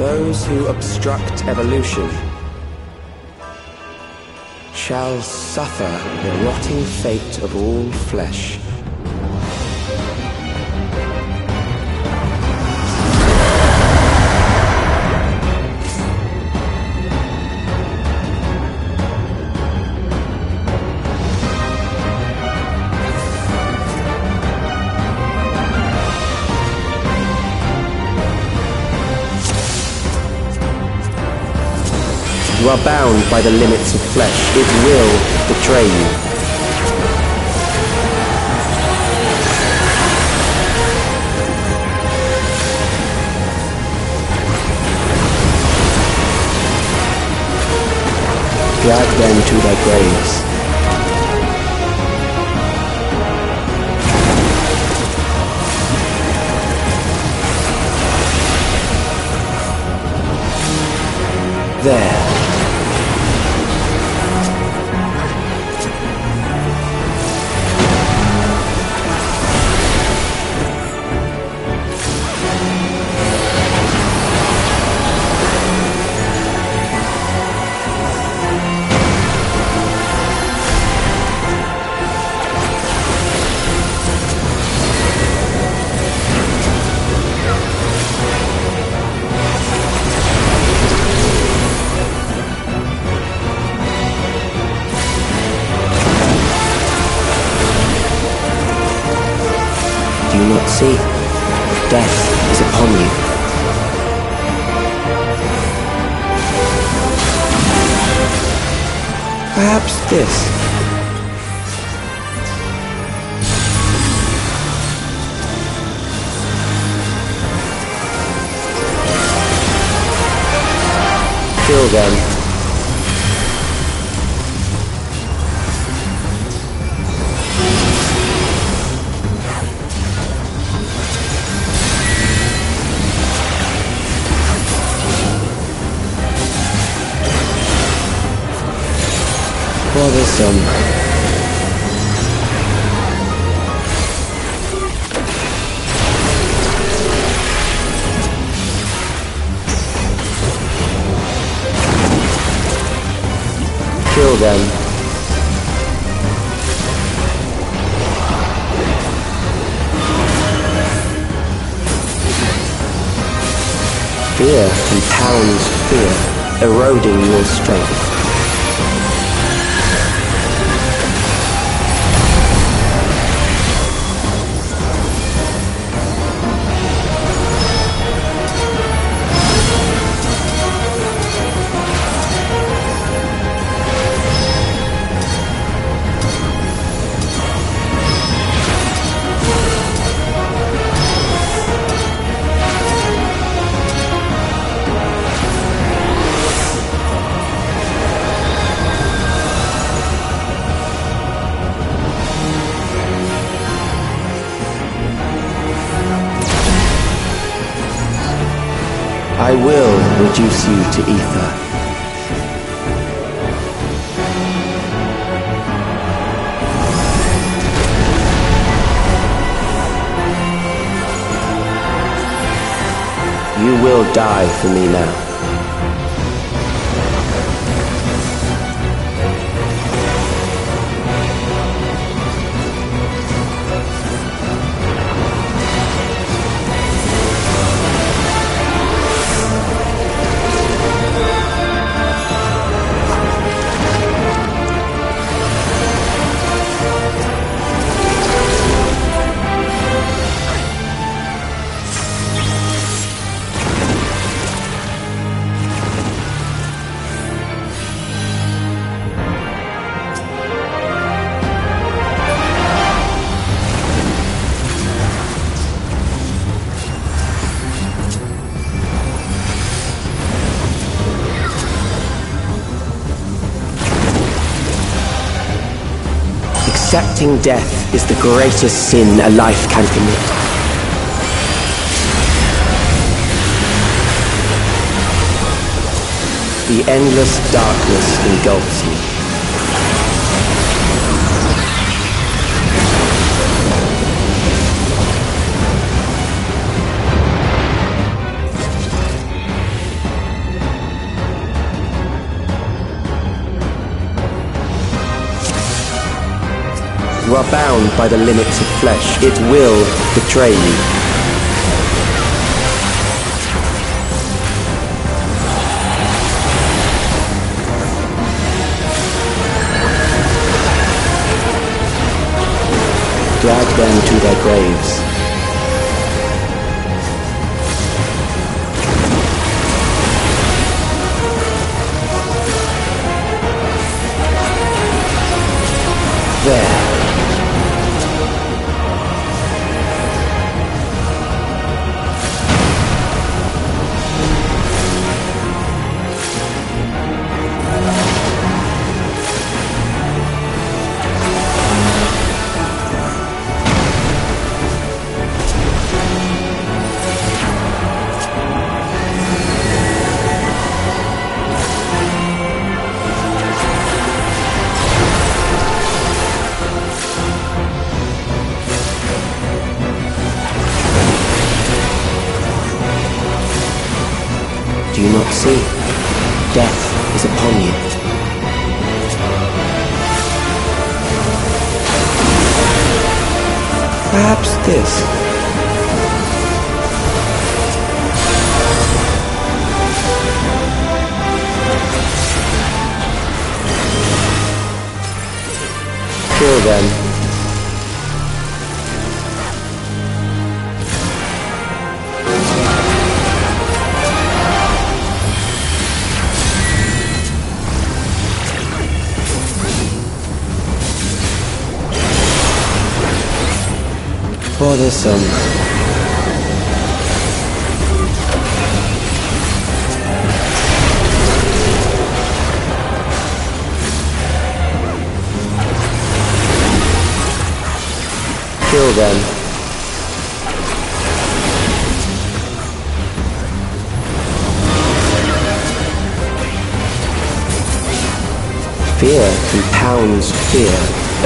Those who obstruct evolution shall suffer the rotting fate of all flesh. You are bound by the limits of flesh. It will betray you. Drag them to their graves. There. Do you not see? Death is upon you. Perhaps this. Kill them. Bothersome. Kill them. Fear compounds fear, eroding your strength. I will reduce you to ether. You will die for me now. Accepting death is the greatest sin a life can commit. The endless darkness engulfs you. You are bound by the limits of flesh. It will betray you. Drag them to their graves. There. Do you not see? Death is upon you. Perhaps this. Kill them. For the sun. Kill them. Fear compounds fear,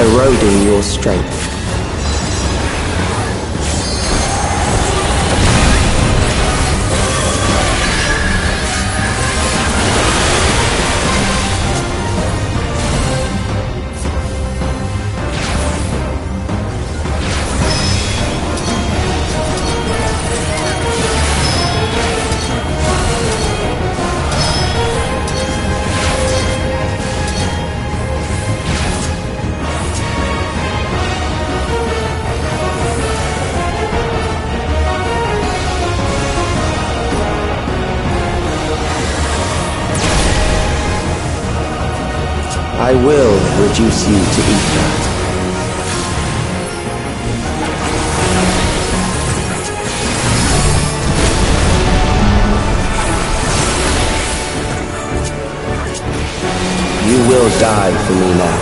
eroding your strength. I will reduce you to ether. You will die for me now.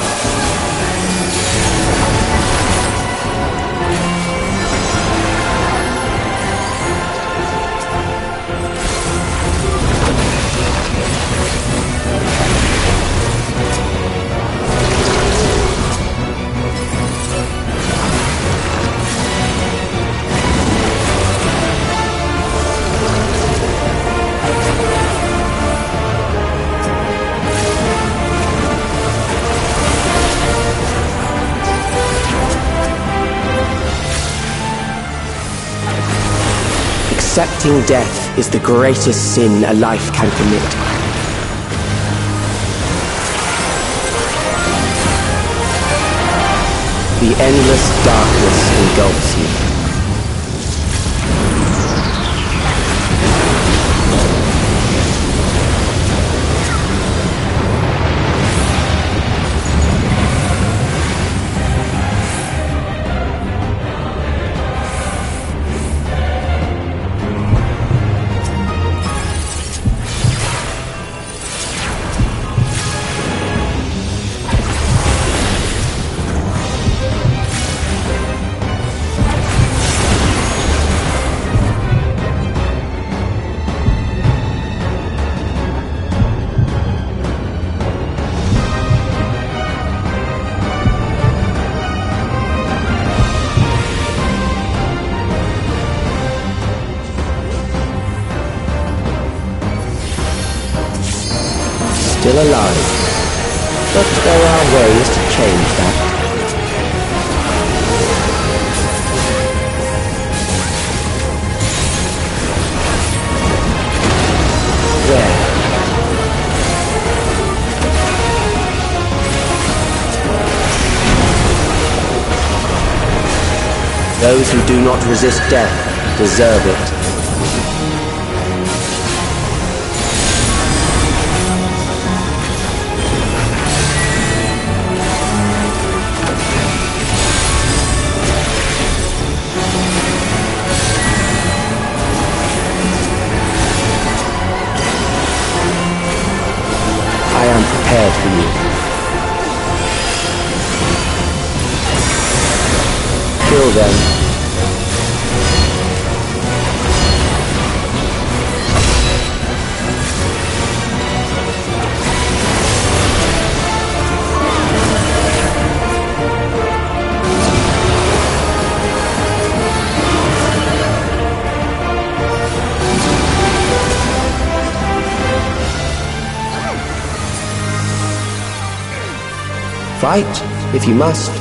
Accepting death is the greatest sin a life can commit. The endless darkness engulfs you. Still alive, but there are ways to change that. Those who do not resist death deserve it. I am prepared for you. Kill them. Fight, if you must.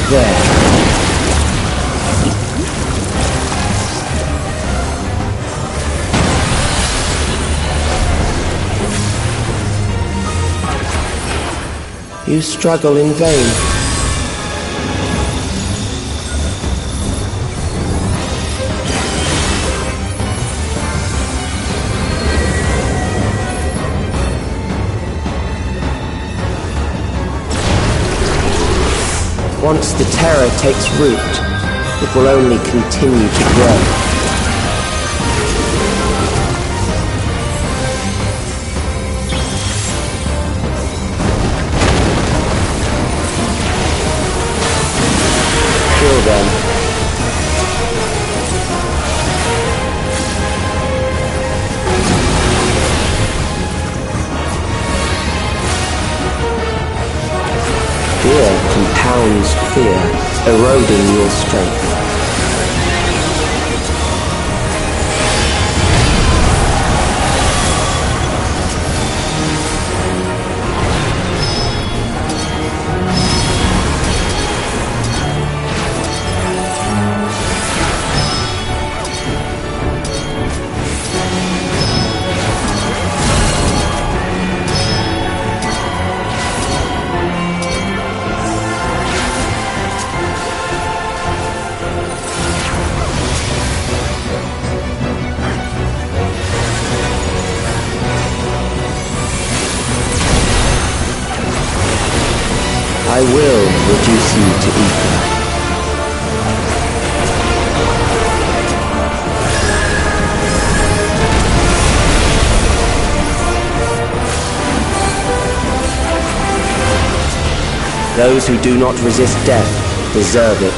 There. You struggle in vain. Once the terror takes root, it will only continue to grow. Kill them. Fear compounds fear, eroding your strength. I will reduce you to ether. Those who do not resist death deserve it.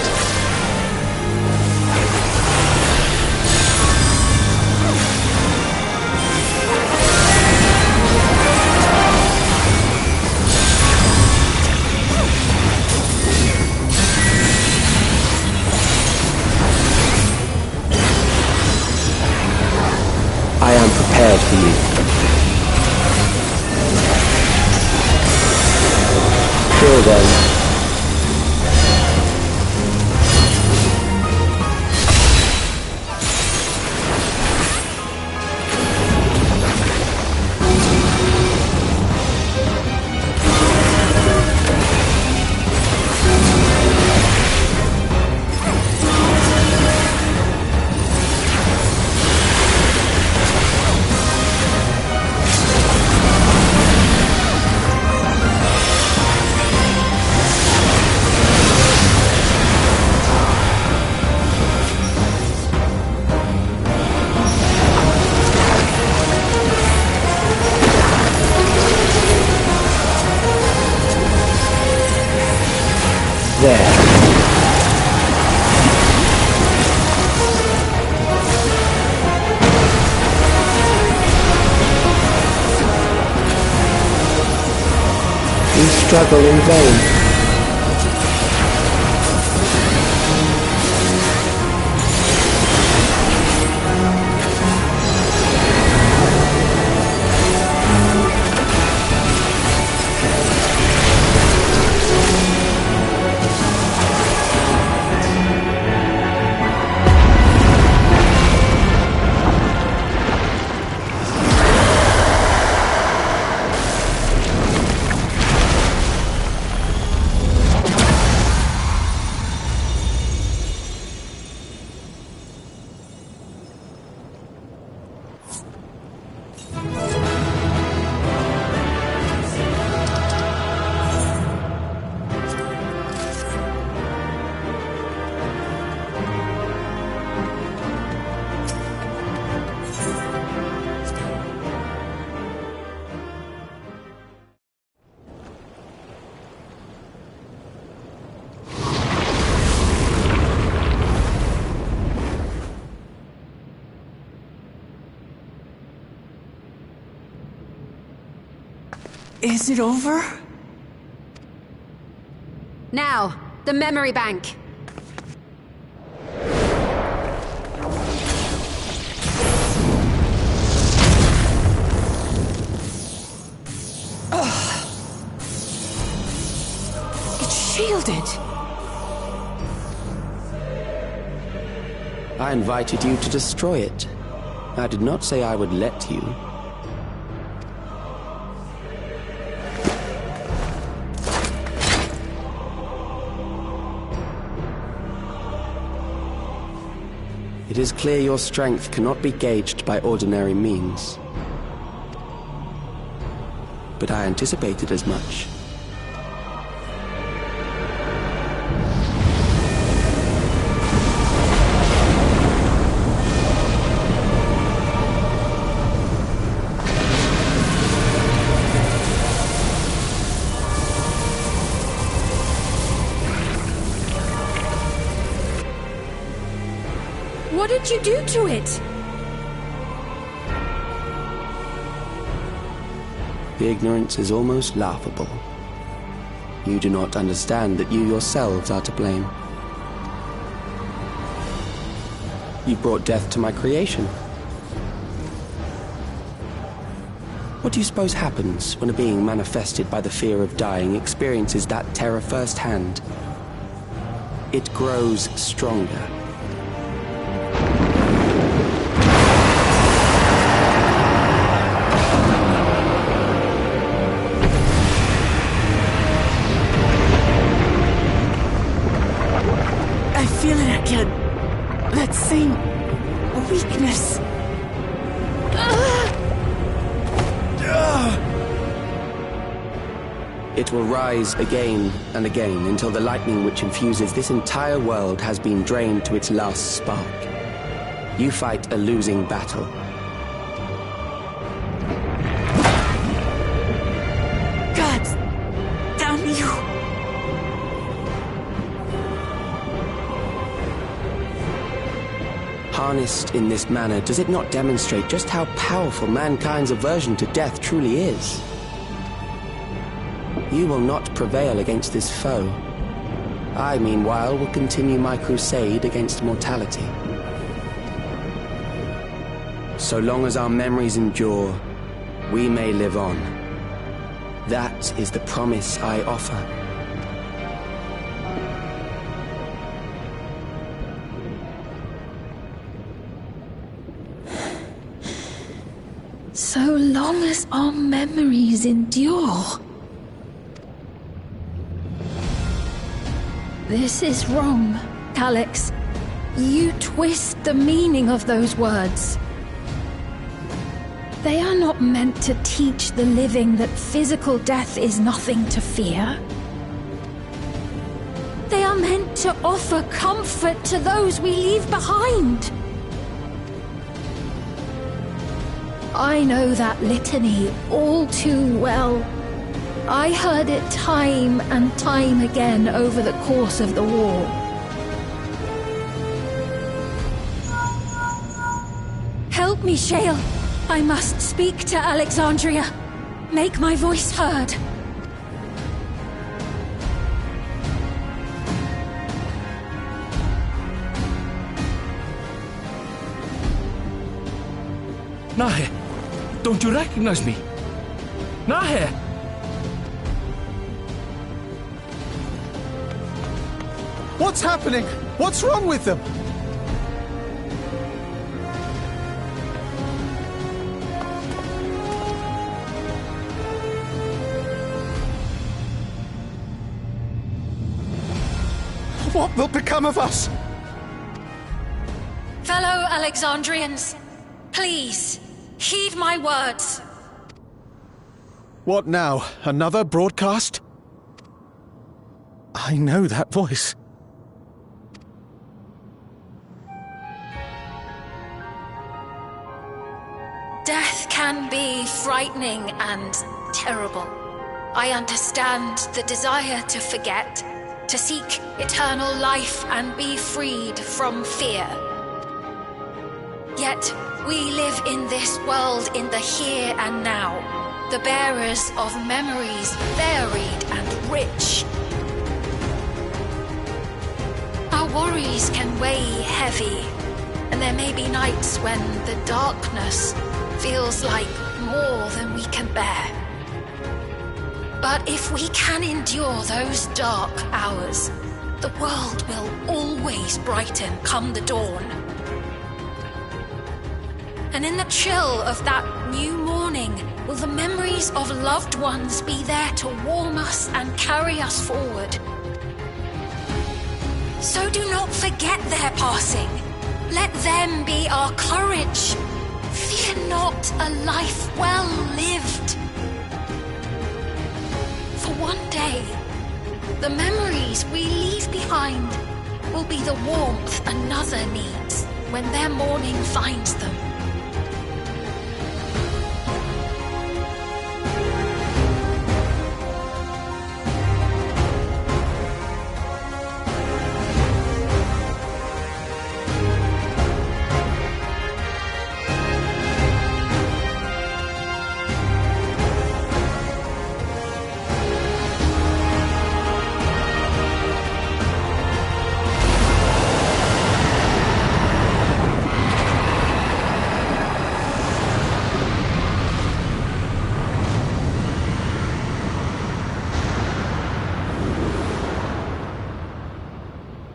I am prepared for you. Kill them. There. You struggle in vain. Is it over? Now, the memory bank. It's shielded. I invited you to destroy it. I did not say I would let you. It is clear your strength cannot be gauged by ordinary means. But I anticipated as much. What did you do to it? The ignorance is almost laughable. You do not understand that you yourselves are to blame. You brought death to my creation. What do you suppose happens when a being manifested by the fear of dying experiences that terror firsthand? It grows stronger. I feel it again. That same weakness. It will rise again and again until the lightning which infuses this entire world has been drained to its last spark. You fight a losing battle. God damn you! Harnessed in this manner, does it not demonstrate just how powerful mankind's aversion to death truly is? You will not prevail against this foe. I, meanwhile, will continue my crusade against mortality. So long as our memories endure, we may live on. That is the promise I offer. So long as our memories endure. This is wrong, Calyx. You twist the meaning of those words. They are not meant to teach the living that physical death is nothing to fear. They are meant to offer comfort to those we leave behind. I know that litany all too well. I heard it time and time again over the course of the war. Help me, Shale. I must speak to Alexandria. Make my voice heard. Nahe, don't you recognize me? Nahe! What's happening? What's wrong with them? What will become of us? Fellow Alexandrians, please, heed my words. What now? Another broadcast? I know that voice. Death can be frightening and terrible. I understand the desire to forget, to seek eternal life and be freed from fear. Yet, we live in this world in the here and now. the bearers of memories varied and rich. Our worries can weigh heavy, and there may be nights when the darkness feels like more than we can bear. But if we can endure those dark hours, the world will always brighten come the dawn. And in the chill of that new morning, will the memories of loved ones be there to warm us and carry us forward? So do not forget their passing. Let them be our courage. Fear not a life well lived. For one day, the memories we leave behind will be the warmth another needs when their morning finds them.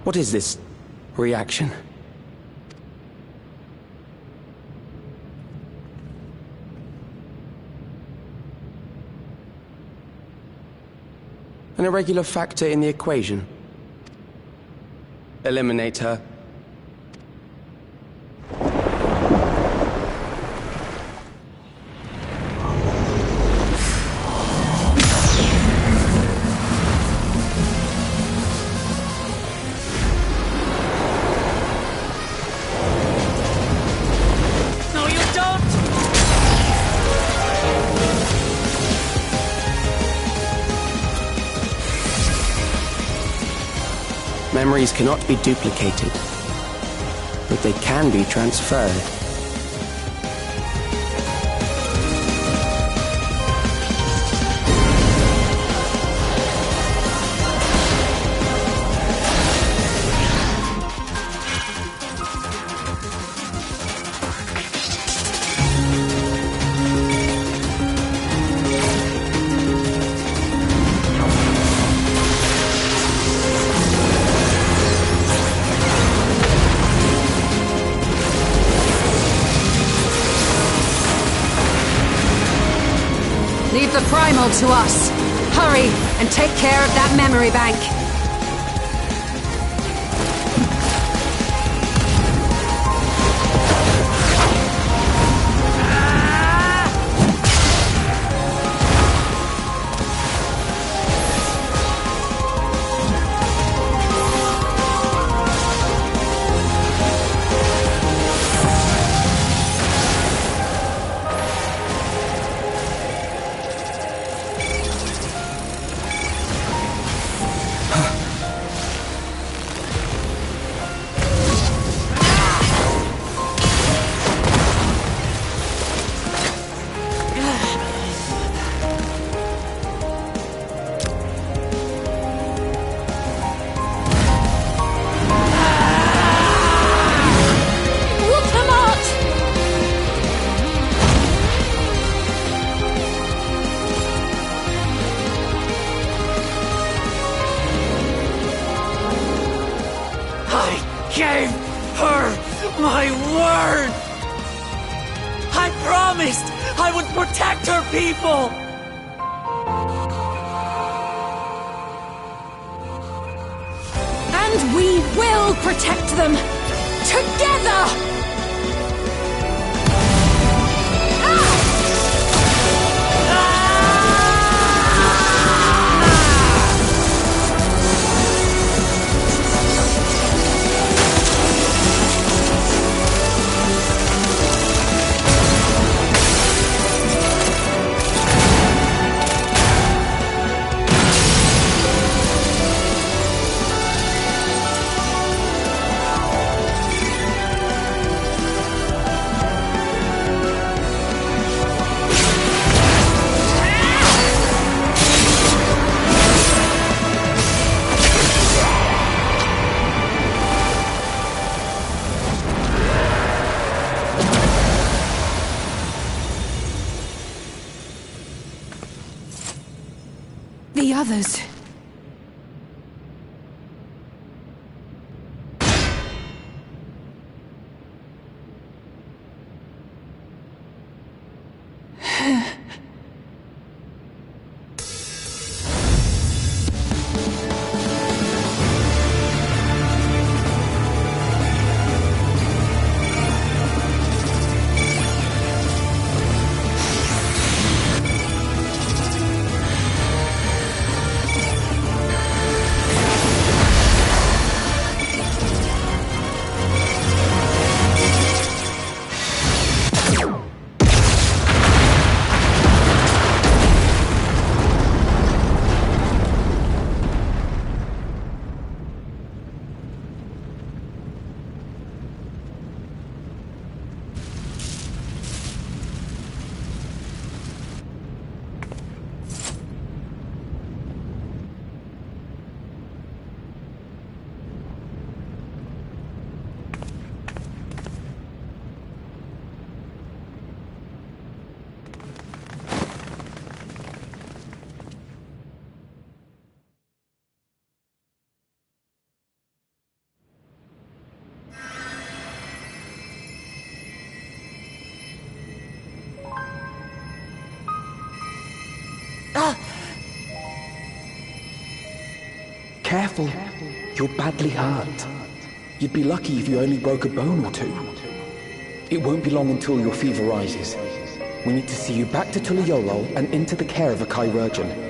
What is this reaction? An irregular factor in the equation. Eliminate her. Memories cannot be duplicated, but they can be transferred. Leave the primal to us. Hurry and take care of that memory bank. Gave her my word! I promised I would protect her people! And we will protect them! Together! others? Careful. You're badly hurt. You'd be lucky if you only broke a bone or two. It won't be long until your fever rises. We need to see you back to Tuliyorol and into the care of a chirurgeon.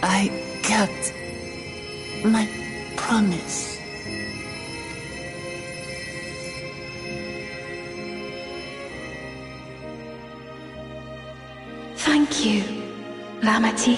I kept my promise. Thank you, Lamity.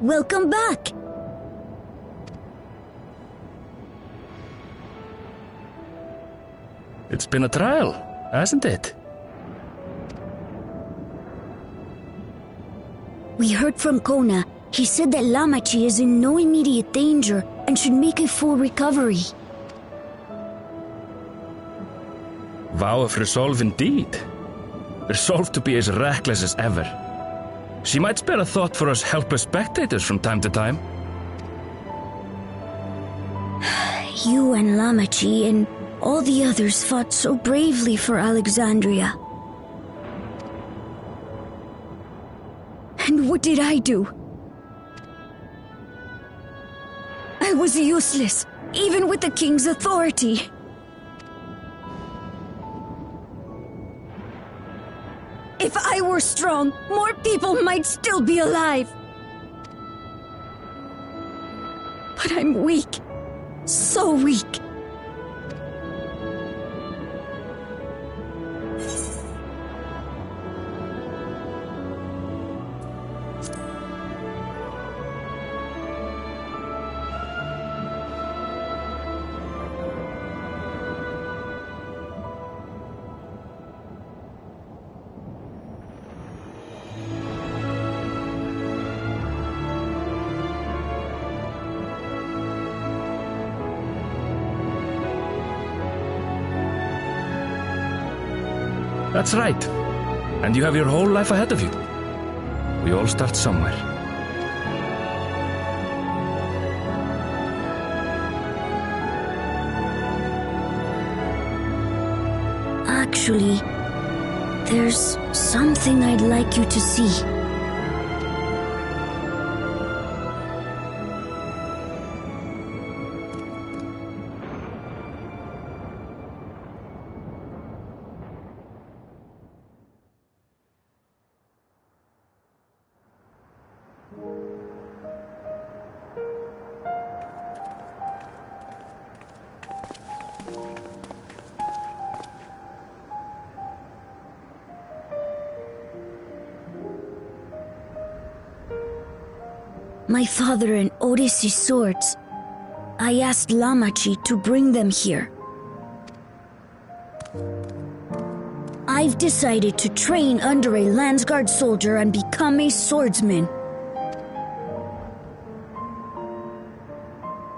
Welcome back! It's been a trial, hasn't it? We heard from Kona. He said that Lamachi is in no immediate danger and should make a full recovery. Vow of resolve indeed. Resolved to be as reckless as ever. She might spare a thought for us helpless spectators from time to time. You and Lamachi and all the others fought so bravely for Alexandria. And what did I do? I was useless, even with the king's authority. If I were strong, more people might still be alive. But I'm weak. So weak. That's right. And you have your whole life ahead of you. We all start somewhere. Actually, there's something I'd like you to see. My father and Odyssey's swords. I asked Lamachi to bring them here. I've decided to train under a Landsguard soldier and become a swordsman.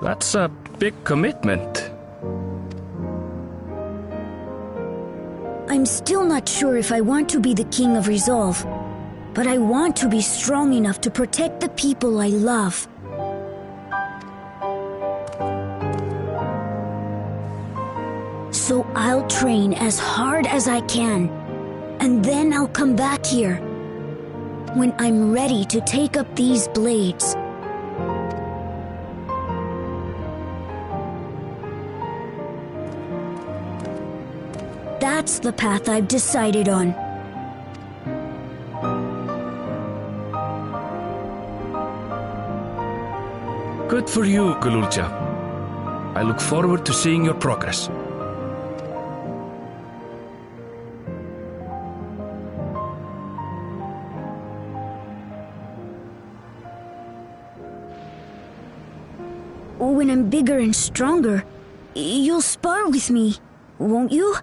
That's a big commitment. I'm still not sure if I want to be the King of Resolve, but I want to be strong enough to protect the people I love. So I'll train as hard as I can, and then I'll come back here when I'm ready to take up these blades. That's the path I've decided on. Good for you, Gululja. I look forward to seeing your progress. When I'm bigger and stronger, you'll spar with me, won't you?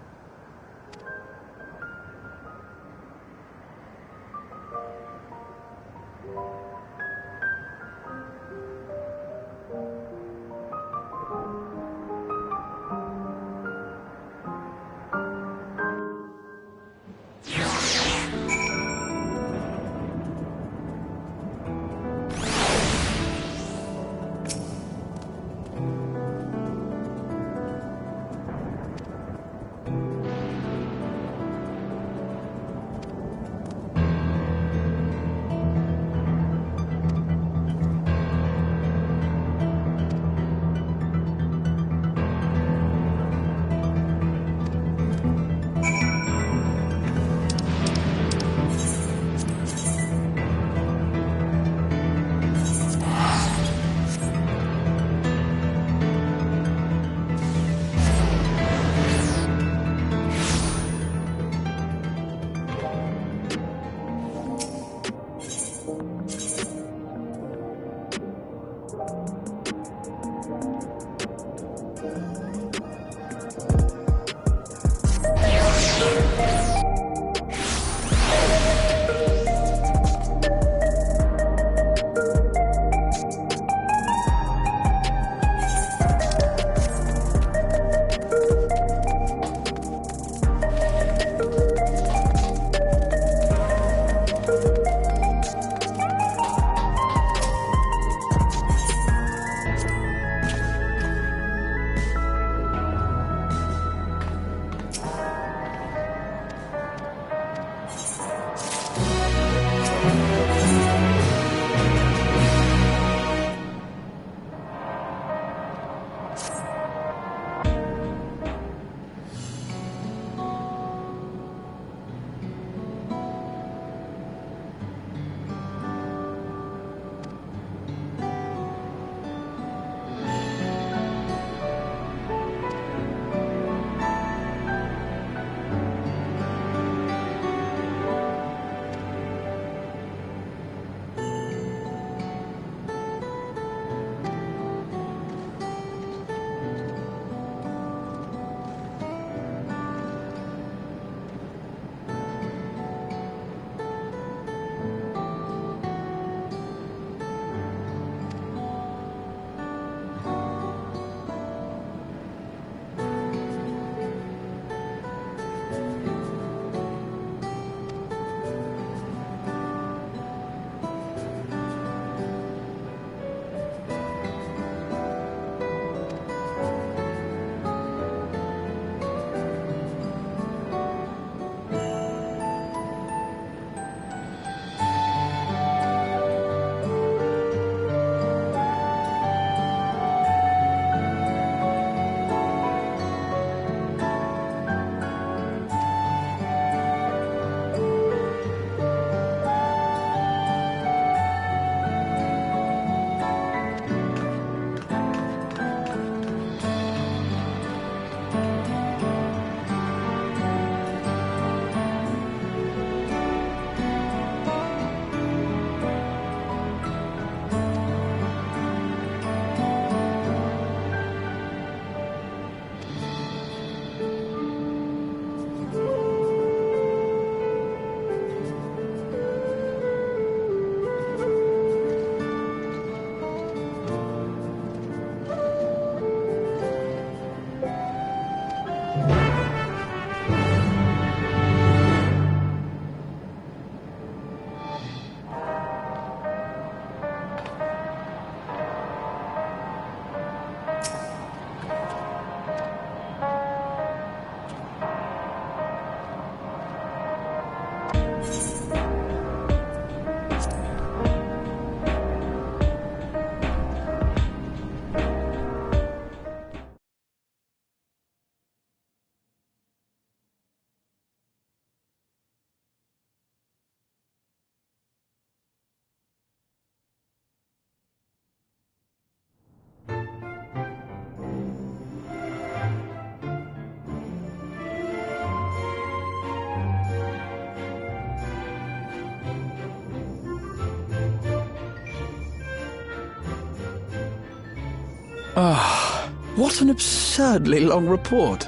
Ah, what an absurdly long report.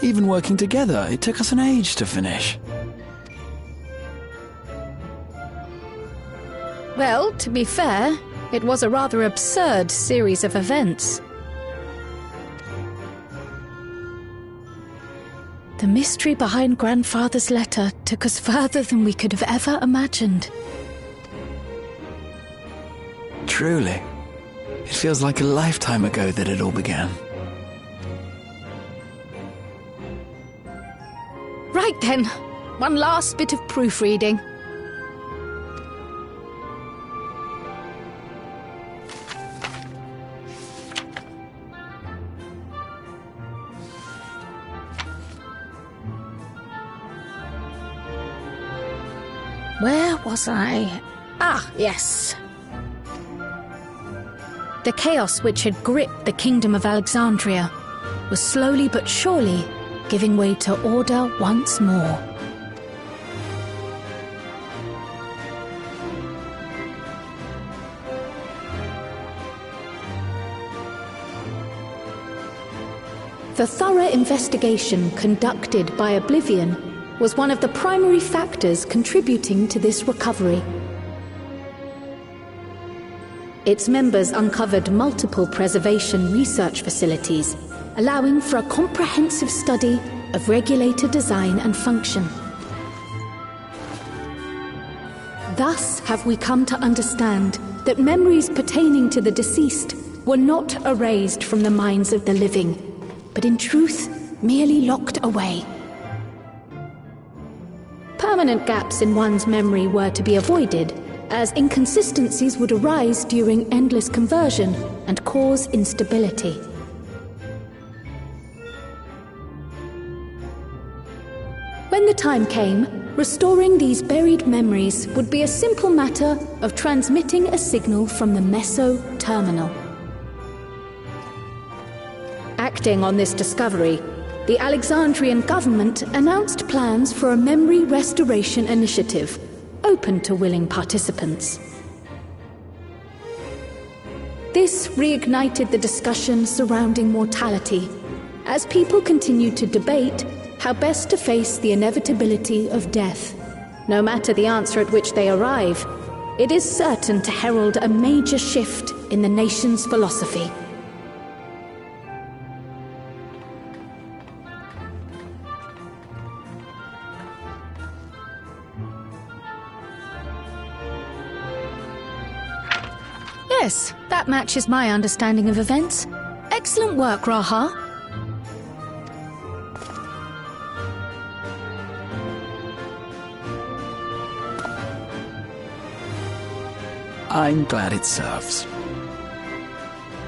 Even working together, it took us an age to finish. Well, to be fair, it was a rather absurd series of events. The mystery behind Grandfather's letter took us further than we could have ever imagined. Truly. It feels like a lifetime ago that it all began. Right then, one last bit of proofreading. Where was I? Ah, yes. The chaos which had gripped the kingdom of Alexandria was slowly but surely giving way to order once more. The thorough investigation conducted by Oblivion was one of the primary factors contributing to this recovery. Its members uncovered multiple preservation research facilities, allowing for a comprehensive study of regulator design and function. Thus have we come to understand that memories pertaining to the deceased were not erased from the minds of the living, but in truth merely locked away. Permanent gaps in one's memory were to be avoided, as inconsistencies would arise during endless conversion and cause instability. When the time came, restoring these buried memories would be a simple matter of transmitting a signal from the meso-terminal. Acting on this discovery, the Alexandrian government announced plans for a memory restoration initiative, open to willing participants. This reignited the discussion surrounding mortality, as people continued to debate how best to face the inevitability of death. No matter the answer at which they arrive, it is certain to herald a major shift in the nation's philosophy. Yes, that matches my understanding of events. Excellent work, Raha. I'm glad it serves.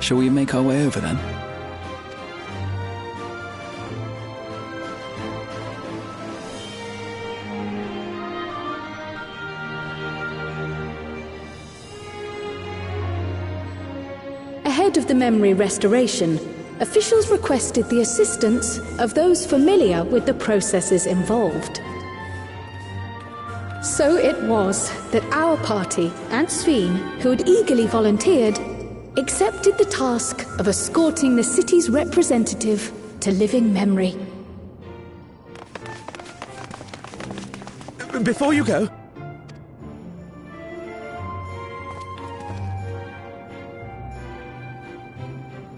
Shall we make our way over then? Ahead of the memory restoration, officials requested the assistance of those familiar with the processes involved. So it was that our party and Sveen, who had eagerly volunteered, accepted the task of escorting the city's representative to living memory. Before you go,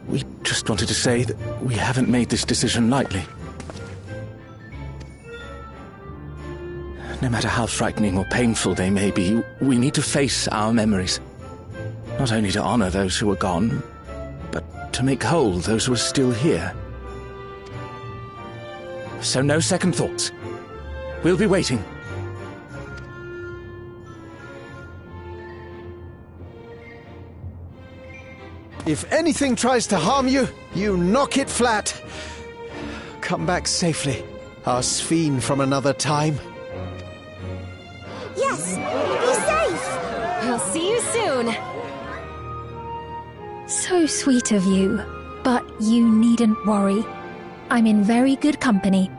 we just wanted to say that we haven't made this decision lightly. No matter how frightening or painful they may be, we need to face our memories. Not only to honor those who are gone, but to make whole those who are still here. So no second thoughts. We'll be waiting. If anything tries to harm you, you knock it flat. Come back safely, our Sveen from another time. Yes! Be safe! We'll see you soon! So sweet of you, but you needn't worry. I'm in very good company.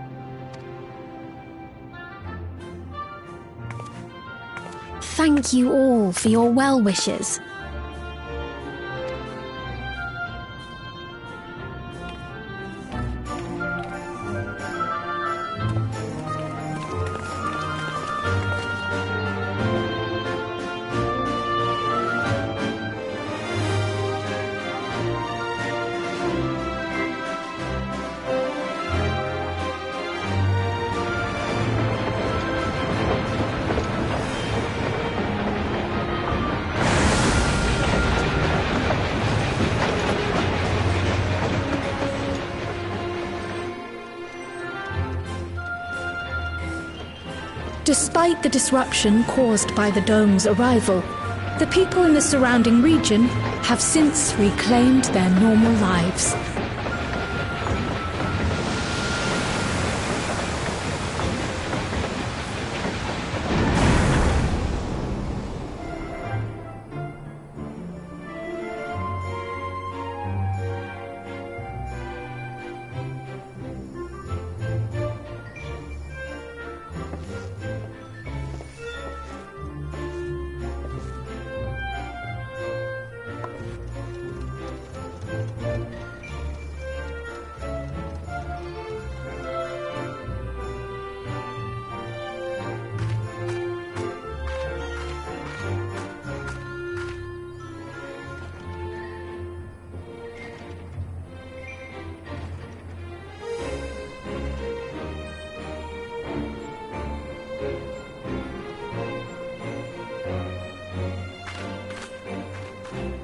Thank you all for your well wishes. Despite the disruption caused by the dome's arrival, the people in the surrounding region have since reclaimed their normal lives.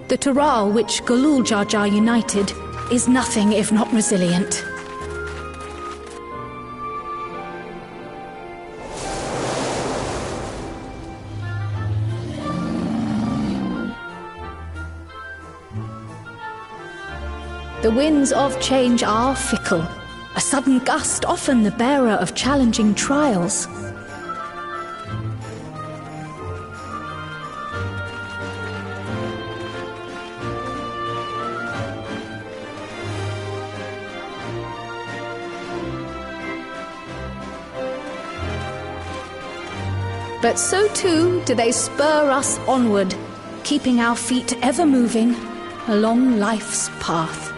The Tural which Galul Jar Jar united is nothing if not resilient. The winds of change are fickle, a sudden gust often the bearer of challenging trials. But so too do they spur us onward, keeping our feet ever moving along life's path.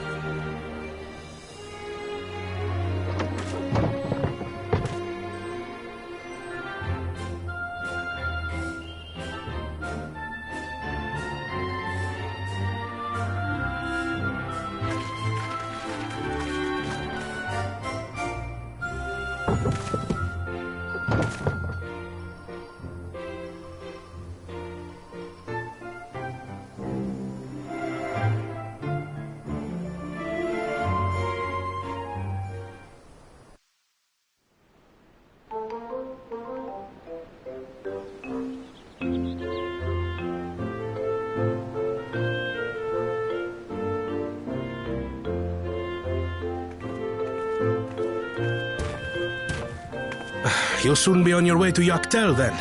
You'll soon be on your way to Yaktel, then?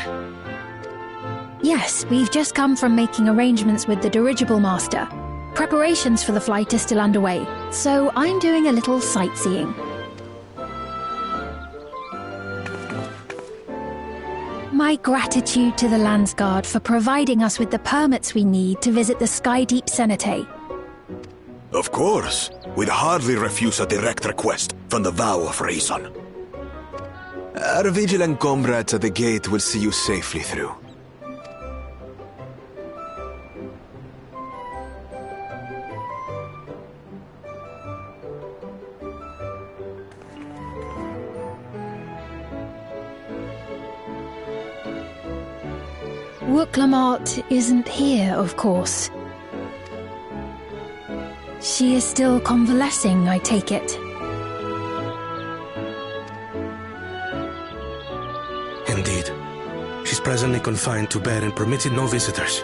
Yes, we've just come from making arrangements with the dirigible master. Preparations for the flight are still underway, so I'm doing a little sightseeing. My gratitude to the Landsguard for providing us with the permits we need to visit the Skydeep Cenote. Of course. We'd hardly refuse a direct request from the Vow of Reason. Our vigilant comrades at the gate will see you safely through. Wooklamart isn't here, of course. She is still convalescing, I take it. Indeed. She's presently confined to bed and permitted no visitors.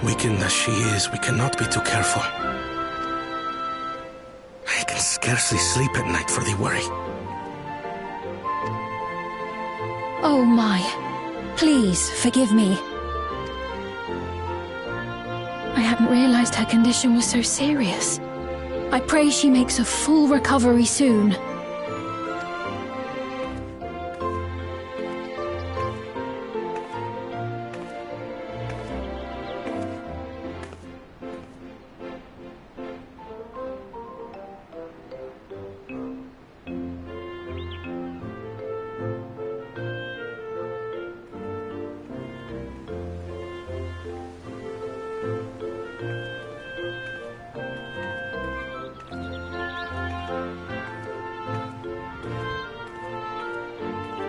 Weakened as she is, we cannot be too careful. I can scarcely sleep at night for the worry. Oh my. Please, forgive me. I hadn't realized her condition was so serious. I pray she makes a full recovery soon.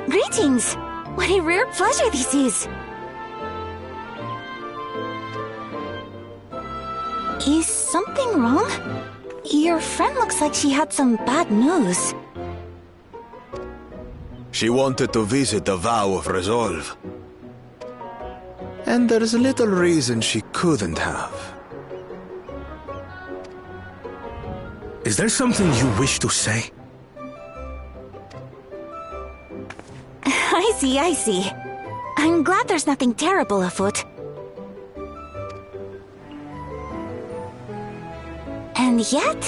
Greetings! What a rare pleasure this is! Is something wrong? Your friend looks like she had some bad news. She wanted to visit the Vow of Resolve. And there's little reason she couldn't have. Is there something you wish to say? I see. I'm glad there's nothing terrible afoot. And yet,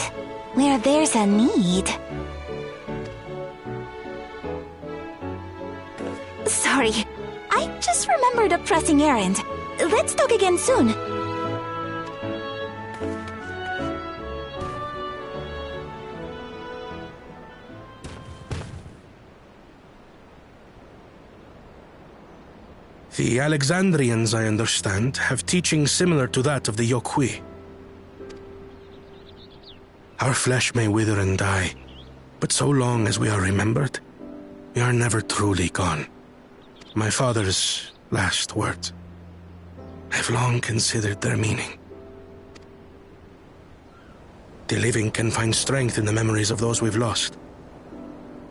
where there's a need... Sorry, I just remembered a pressing errand. Let's talk again soon. The Alexandrians, I understand, have teaching similar to that of the Yokui. Our flesh may wither and die, but so long as we are remembered, we are never truly gone. My father's last words. I've long considered their meaning. The living can find strength in the memories of those we've lost.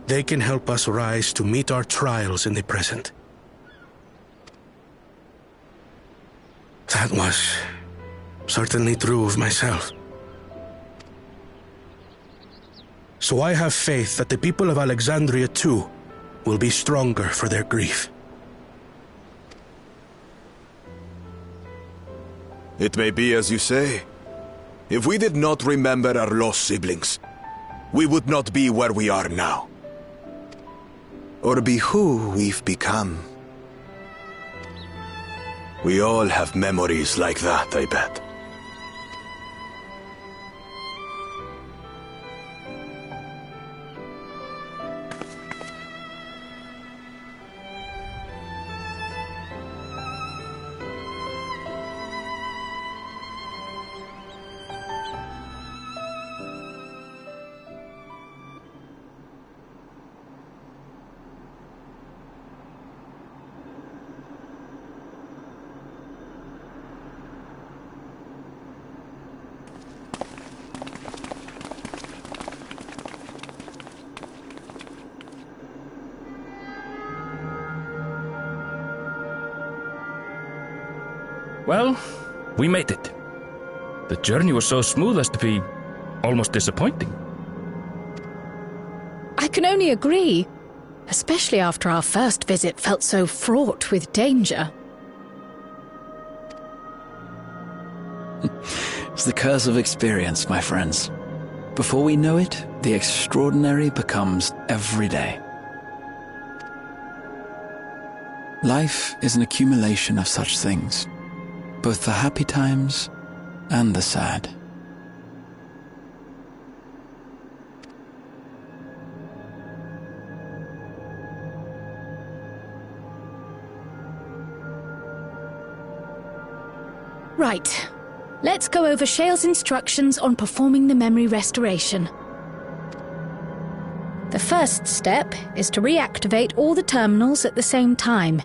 They can help us rise to meet our trials in the present. That was certainly true of myself. So I have faith that the people of Alexandria too will be stronger for their grief. It may be as you say. If we did not remember our lost siblings, we would not be where we are now. Or be who we've become. We all have memories like that, I bet. Well, we made it. The journey was so smooth as to be almost disappointing. I can only agree, especially after our first visit felt so fraught with danger. It's the curse of experience, my friends. Before we know it, the extraordinary becomes everyday. Life is an accumulation of such things, both the happy times and the sad. Right. Let's go over Shale's instructions on performing the memory restoration. The first step is to reactivate all the terminals at the same time.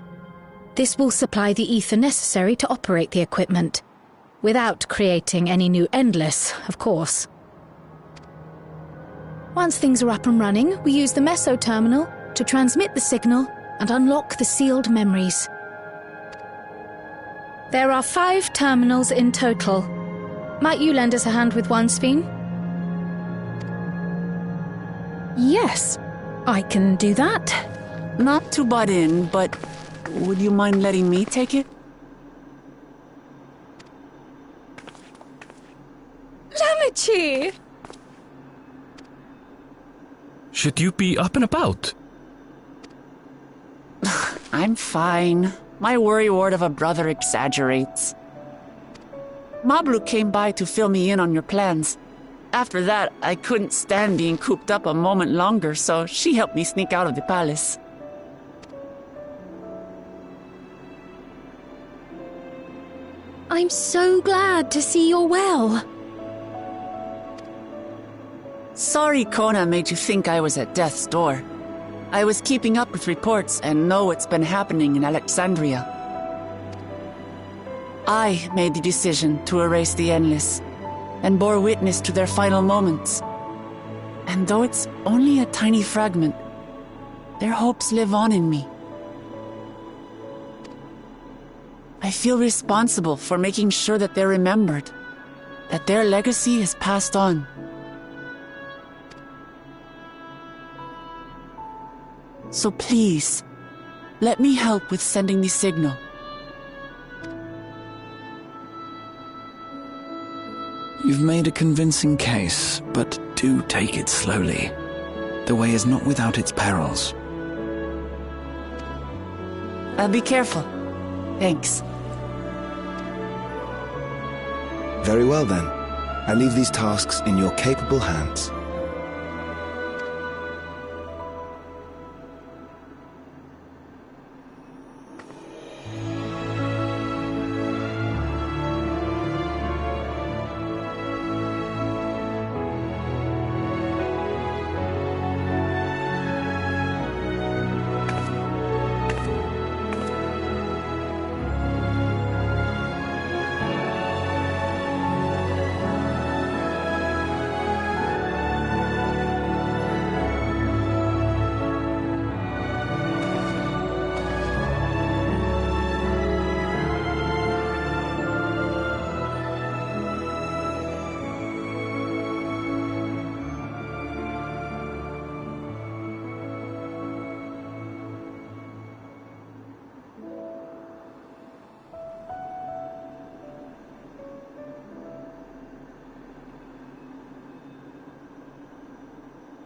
This will supply the ether necessary to operate the equipment, without creating any new Endless, of course. Once things are up and running, we use the Meso terminal to transmit the signal and unlock the sealed memories. There are 5 terminals in total. Might you lend us a hand with one, Sphene? Yes, I can do that. Not to butt in, but would you mind letting me take it? Lamichi! Should you be up and about? I'm fine. My worrywart of a brother exaggerates. Mablu came by to fill me in on your plans. After that, I couldn't stand being cooped up a moment longer, so she helped me sneak out of the palace. I'm so glad to see you're well. Sorry Kona made you think I was at death's door. I was keeping up with reports and know what's been happening in Alexandria. I made the decision to erase the Endless, and bore witness to their final moments. And though it's only a tiny fragment, Their hopes live on in me. I feel responsible for making sure that they're remembered, that their legacy is passed on. So please, let me help with sending the signal. You've made a convincing case, but do take it slowly. The way is not without its perils. I'll be careful. Thanks. Very well then. I leave these tasks in your capable hands.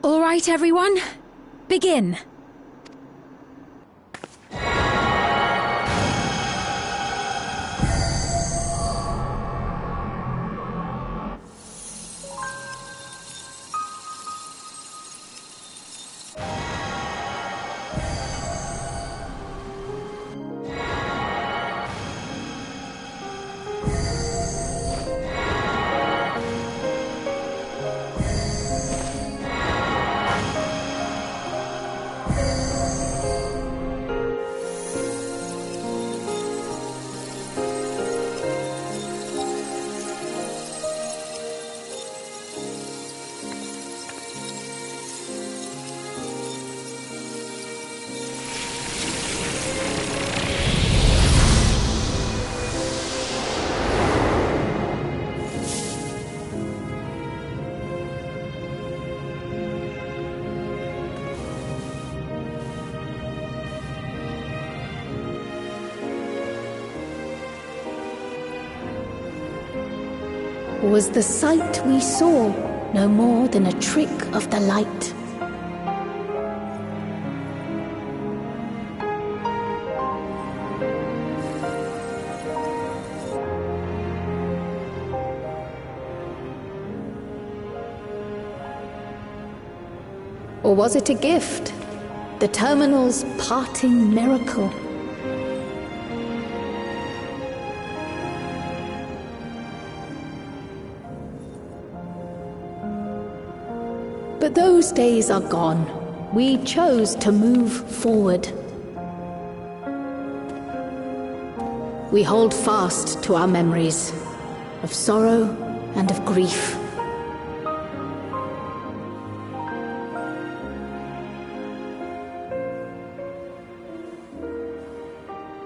All right, everyone. Begin. Was the sight we saw no more than a trick of the light? Or was it a gift? The Terminal's parting miracle? But those days are gone. We chose to move forward. We hold fast to our memories of sorrow and of grief.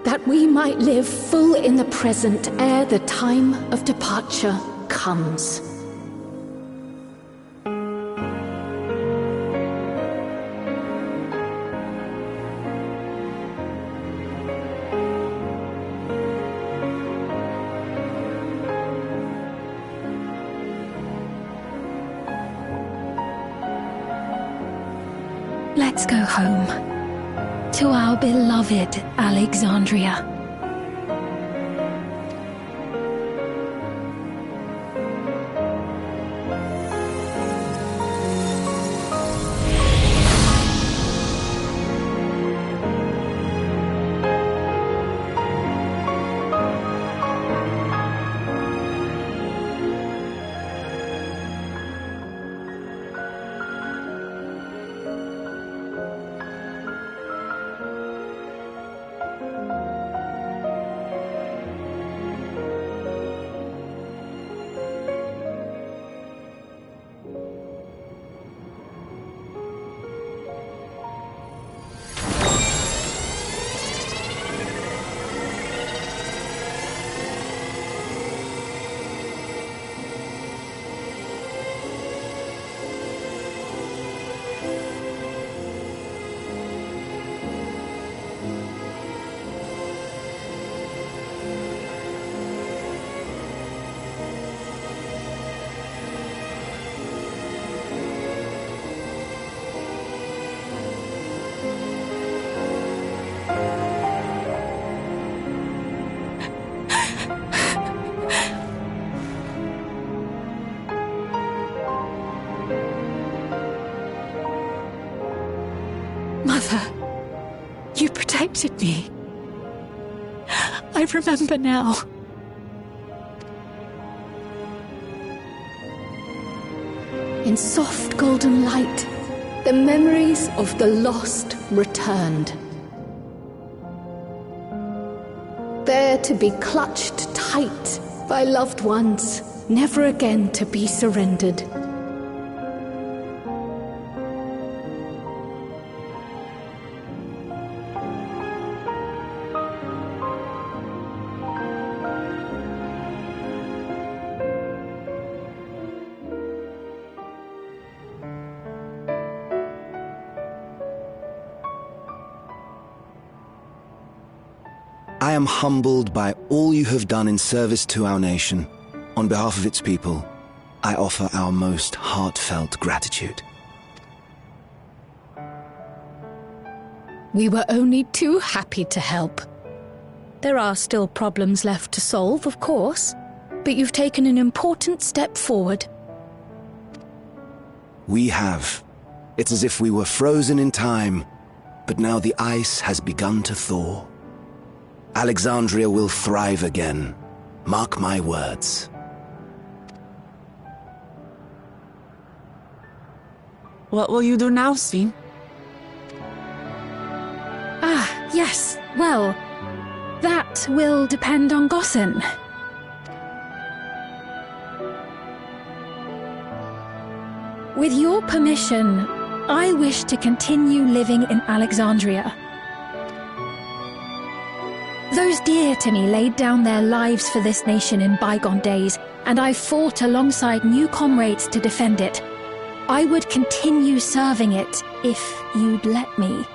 That we might live full in the present ere the time of departure comes. Let's go home. To our beloved Alexandria. You protected me. I remember now. In soft golden light, the memories of the lost returned. There to be clutched tight by loved ones, never again to be surrendered. I am humbled by all you have done in service to our nation. On behalf of its people, I offer our most heartfelt gratitude. We were only too happy to help. There are still problems left to solve, of course, but you've taken an important step forward. We have. It's as if we were frozen in time, but now the ice has begun to thaw. Alexandria will thrive again. Mark my words. What will you do now, Sveen? Yes, well, that will depend on Gossen. With your permission, I wish to continue living in Alexandria. Those dear to me laid down their lives for this nation in bygone days, and I fought alongside new comrades to defend it. I would continue serving it if you'd let me.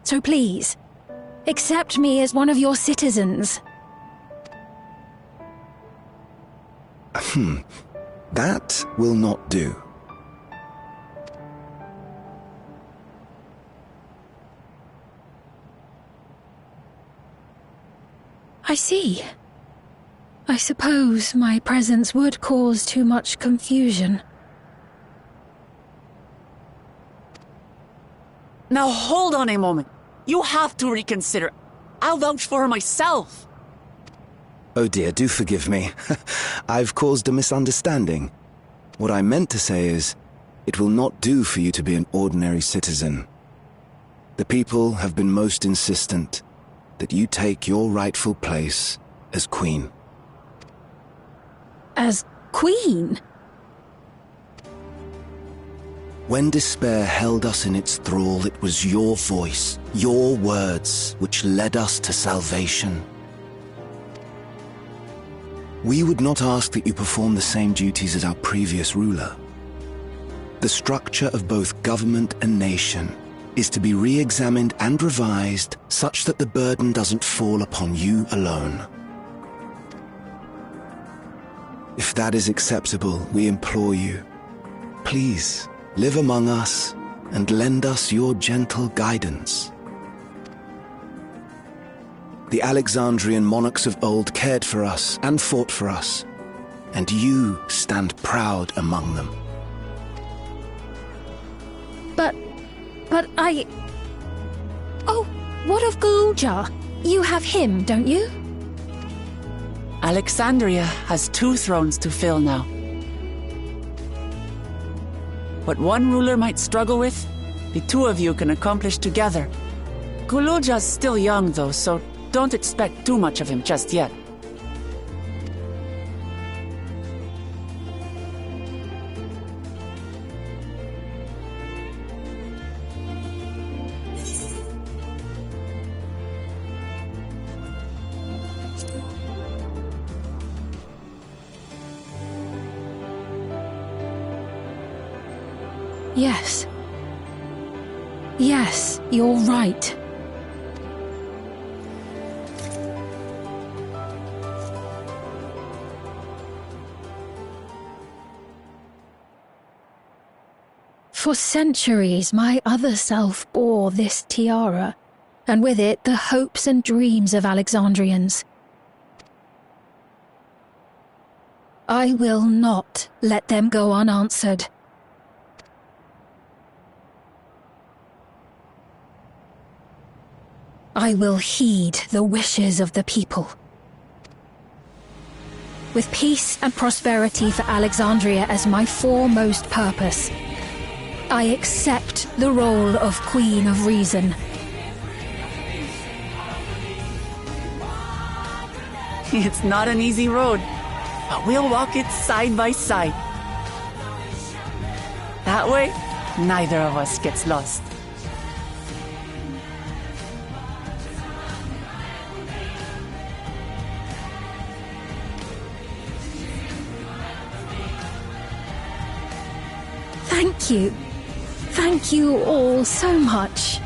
So please, accept me as one of your citizens. That will not do. I see. I suppose my presence would cause too much confusion. Now hold on a moment. You have to reconsider. I'll vouch for her myself. Oh dear, do forgive me. I've caused a misunderstanding. What I meant to say is, it will not do for you to be an ordinary citizen. The people have been most insistent that you take your rightful place as queen. As queen? When despair held us in its thrall, it was your voice, your words, which led us to salvation. We would not ask that you perform the same duties as our previous ruler. The structure of both government and nation is to be re-examined and revised such that the burden doesn't fall upon you alone. If that is acceptable, we implore you, please live among us and lend us your gentle guidance. The Alexandrian monarchs of old cared for us and fought for us, and you stand proud among them. But I... Oh, what of Galuja? You have him, don't you? Alexandria has 2 thrones to fill now. What one ruler might struggle with, the 2 of you can accomplish together. Galuja's still young though, so don't expect too much of him just yet. Yes. Yes, you're right. For centuries, my other self bore this tiara, and with it the hopes and dreams of Alexandrians. I will not let them go unanswered. I will heed the wishes of the people. With peace and prosperity for Alexandria as my foremost purpose, I accept the role of Queen of Reason. It's not an easy road, but we'll walk it side by side. That way, neither of us gets lost. Thank you. Thank you all so much.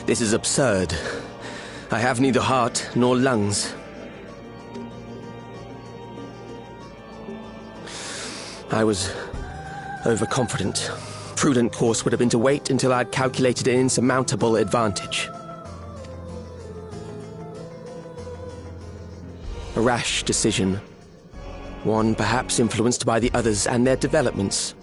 This is absurd. I have neither heart nor lungs. I was overconfident. Prudent course would have been to wait until I'd calculated an insurmountable advantage. A rash decision. One perhaps influenced by the others and their developments.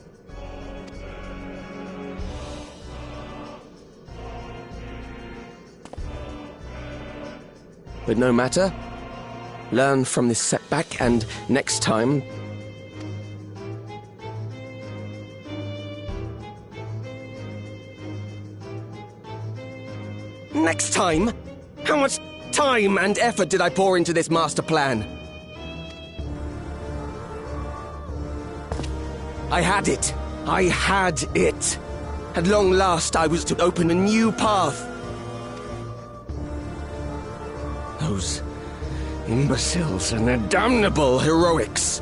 But no matter. Learn from this setback, and next time... Next time? How much time and effort did I pour into this master plan? I had it. I had it. At long last, I was to open a new path. Those imbeciles and their damnable heroics.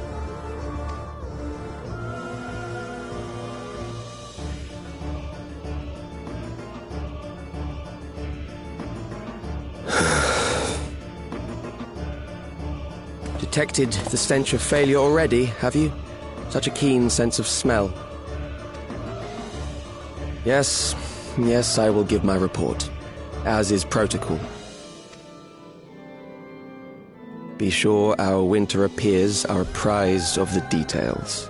Detected the stench of failure already, have you? Such a keen sense of smell. Yes, I will give my report, as is protocol. Be sure our winter peers are apprised of the details.